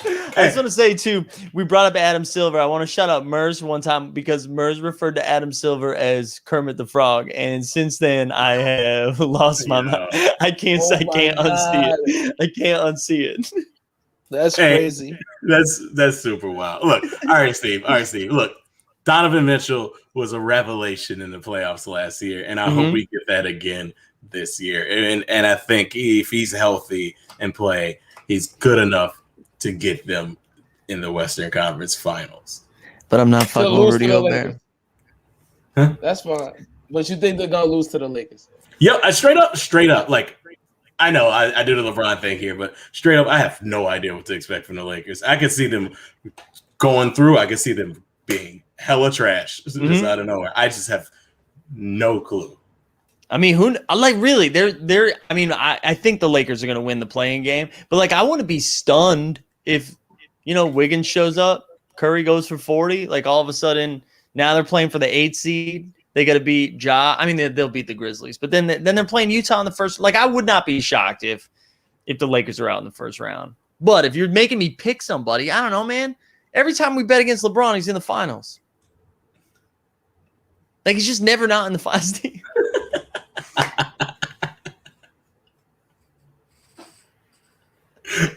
I just want to say, too, we brought up Adam Silver. I want to shout out Mers one time because Mers referred to Adam Silver as Kermit the Frog. And since then, I have lost my mind. I can't unsee it. I can't unsee it. That's crazy. That's super wild. Look, all right, Steve. Look, Donovan Mitchell was a revelation in the playoffs last year, and I hope we get that again this year. And I think if he's healthy and play, he's good enough to get them in the Western Conference Finals. But I'm not fucking Rudy Gobert. Huh? That's fine. But you think they're gonna lose to the Lakers? Yeah, straight up. Like, I know I do the LeBron thing here, but straight up, I have no idea what to expect from the Lakers. I could see them going through. I could see them being hella trash just out of nowhere. I just have no clue. I mean, really, they're I mean, I think the Lakers are going to win the playing game, but like, I want to be stunned if, Wiggins shows up, Curry goes for 40, like all of a sudden now they're playing for the 8th seed. They got to beat Ja. I mean, they'll beat the Grizzlies, but then they're playing Utah in the first. Like, I would not be shocked if the Lakers are out in the first round. But if you're making me pick somebody, I don't know, man. Every time we bet against LeBron, he's in the finals. Like, he's just never not in the finals.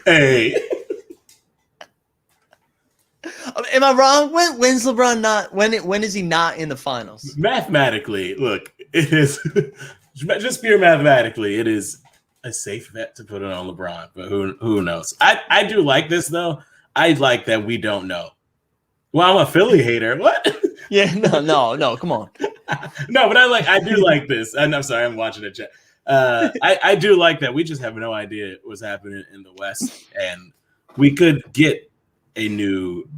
Hey. Am I wrong? When's LeBron not? When is he not in the finals? Mathematically, look, it is just pure mathematically. It is a safe bet to put it on LeBron, but who knows? I do like this though. I like that we don't know. Well, I'm a Philly hater. What? Yeah, no. Come on. No, but I do like this. And I'm sorry, I'm watching the chat. I do like that we just have no idea what's happening in the West, and we could get a new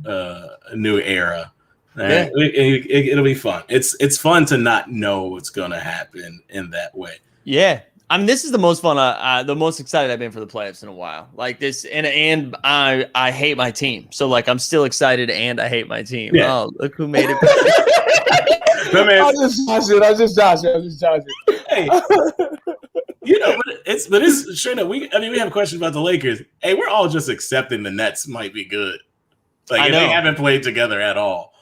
era. Yeah. It'll be fun. It's fun to not know what's going to happen in that way. Yeah, I mean, this is the most fun. The most excited I've been for the playoffs in a while. Like this, and I hate my team, so like I'm still excited, and I hate my team. Yeah. Oh, look who made it! I just josh it. Hey. But it's straight up. We have questions about the Lakers. Hey, we're all just accepting the Nets might be good. Like, they haven't played together at all.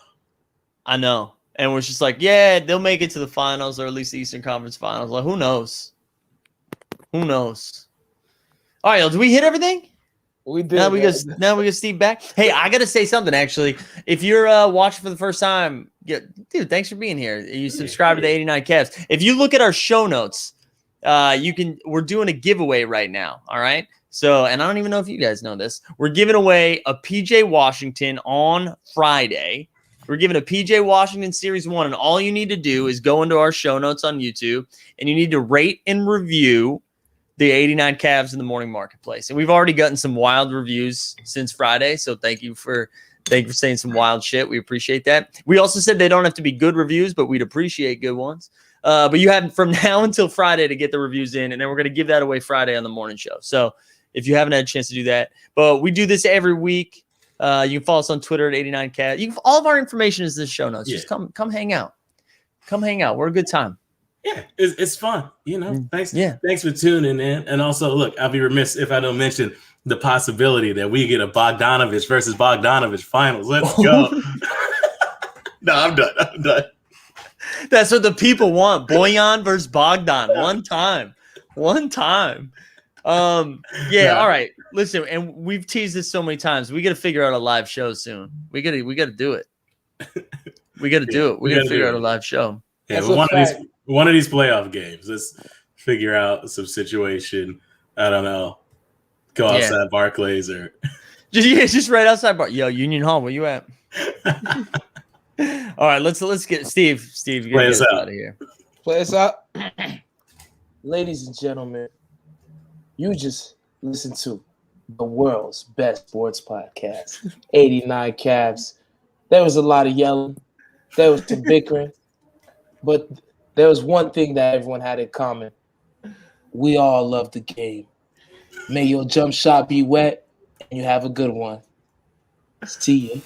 I know. And we're just like, yeah, they'll make it to the finals or at least the Eastern Conference Finals. Like, who knows? Who knows? All right, did we hit everything? We did. Now we get Steve back. Hey, I got to say something, actually. If you're watching for the first time, dude, thanks for being here. You subscribe to the 89 Cavs. If you look at our show notes, we're doing a giveaway right now. All right. So, and I don't even know if you guys know this. We're giving away a PJ Washington on Friday. We're giving a PJ Washington Series 1, and all you need to do is go into our show notes on YouTube, and you need to rate and review the 89 Cavs in the Morning Marketplace. And we've already gotten some wild reviews since Friday, so thank you for Thank you for saying some wild shit. We appreciate that. We also said they don't have to be good reviews, but we'd appreciate good ones. But you have from now until Friday to get the reviews in, and then we're going to give that away Friday on the morning show. So if you haven't had a chance to do that, but we do this every week. You can follow us on Twitter at 89Cat. All of our information is in the show notes. Just come hang out. Come hang out. We're a good time. Yeah, it's fun. Thanks for tuning in. And also, look, I'll be remiss if I don't mention the possibility that we get a Bogdanovich versus Bogdanovich finals. Let's go. No, I'm done. That's what the people want. Boyan versus Bogdan. One time. Yeah, all right. Listen, and we've teased this so many times. We got to figure out a live show soon. We got to do it. We got to do it. We got to figure out a live show. Yeah, one of these playoff games. Let's figure out some situation. I don't know. Go outside Barclays or just right outside Yo, Union Hall, where you at? All right, let's get Steve. You play us out of here. Play us out. Ladies and gentlemen, you just listened to the world's best sports podcast, 89 Cavs. There was a lot of yelling. There was some bickering. But there was one thing that everyone had in common. We all love the game. May your jump shot be wet, and you have a good one. See ya.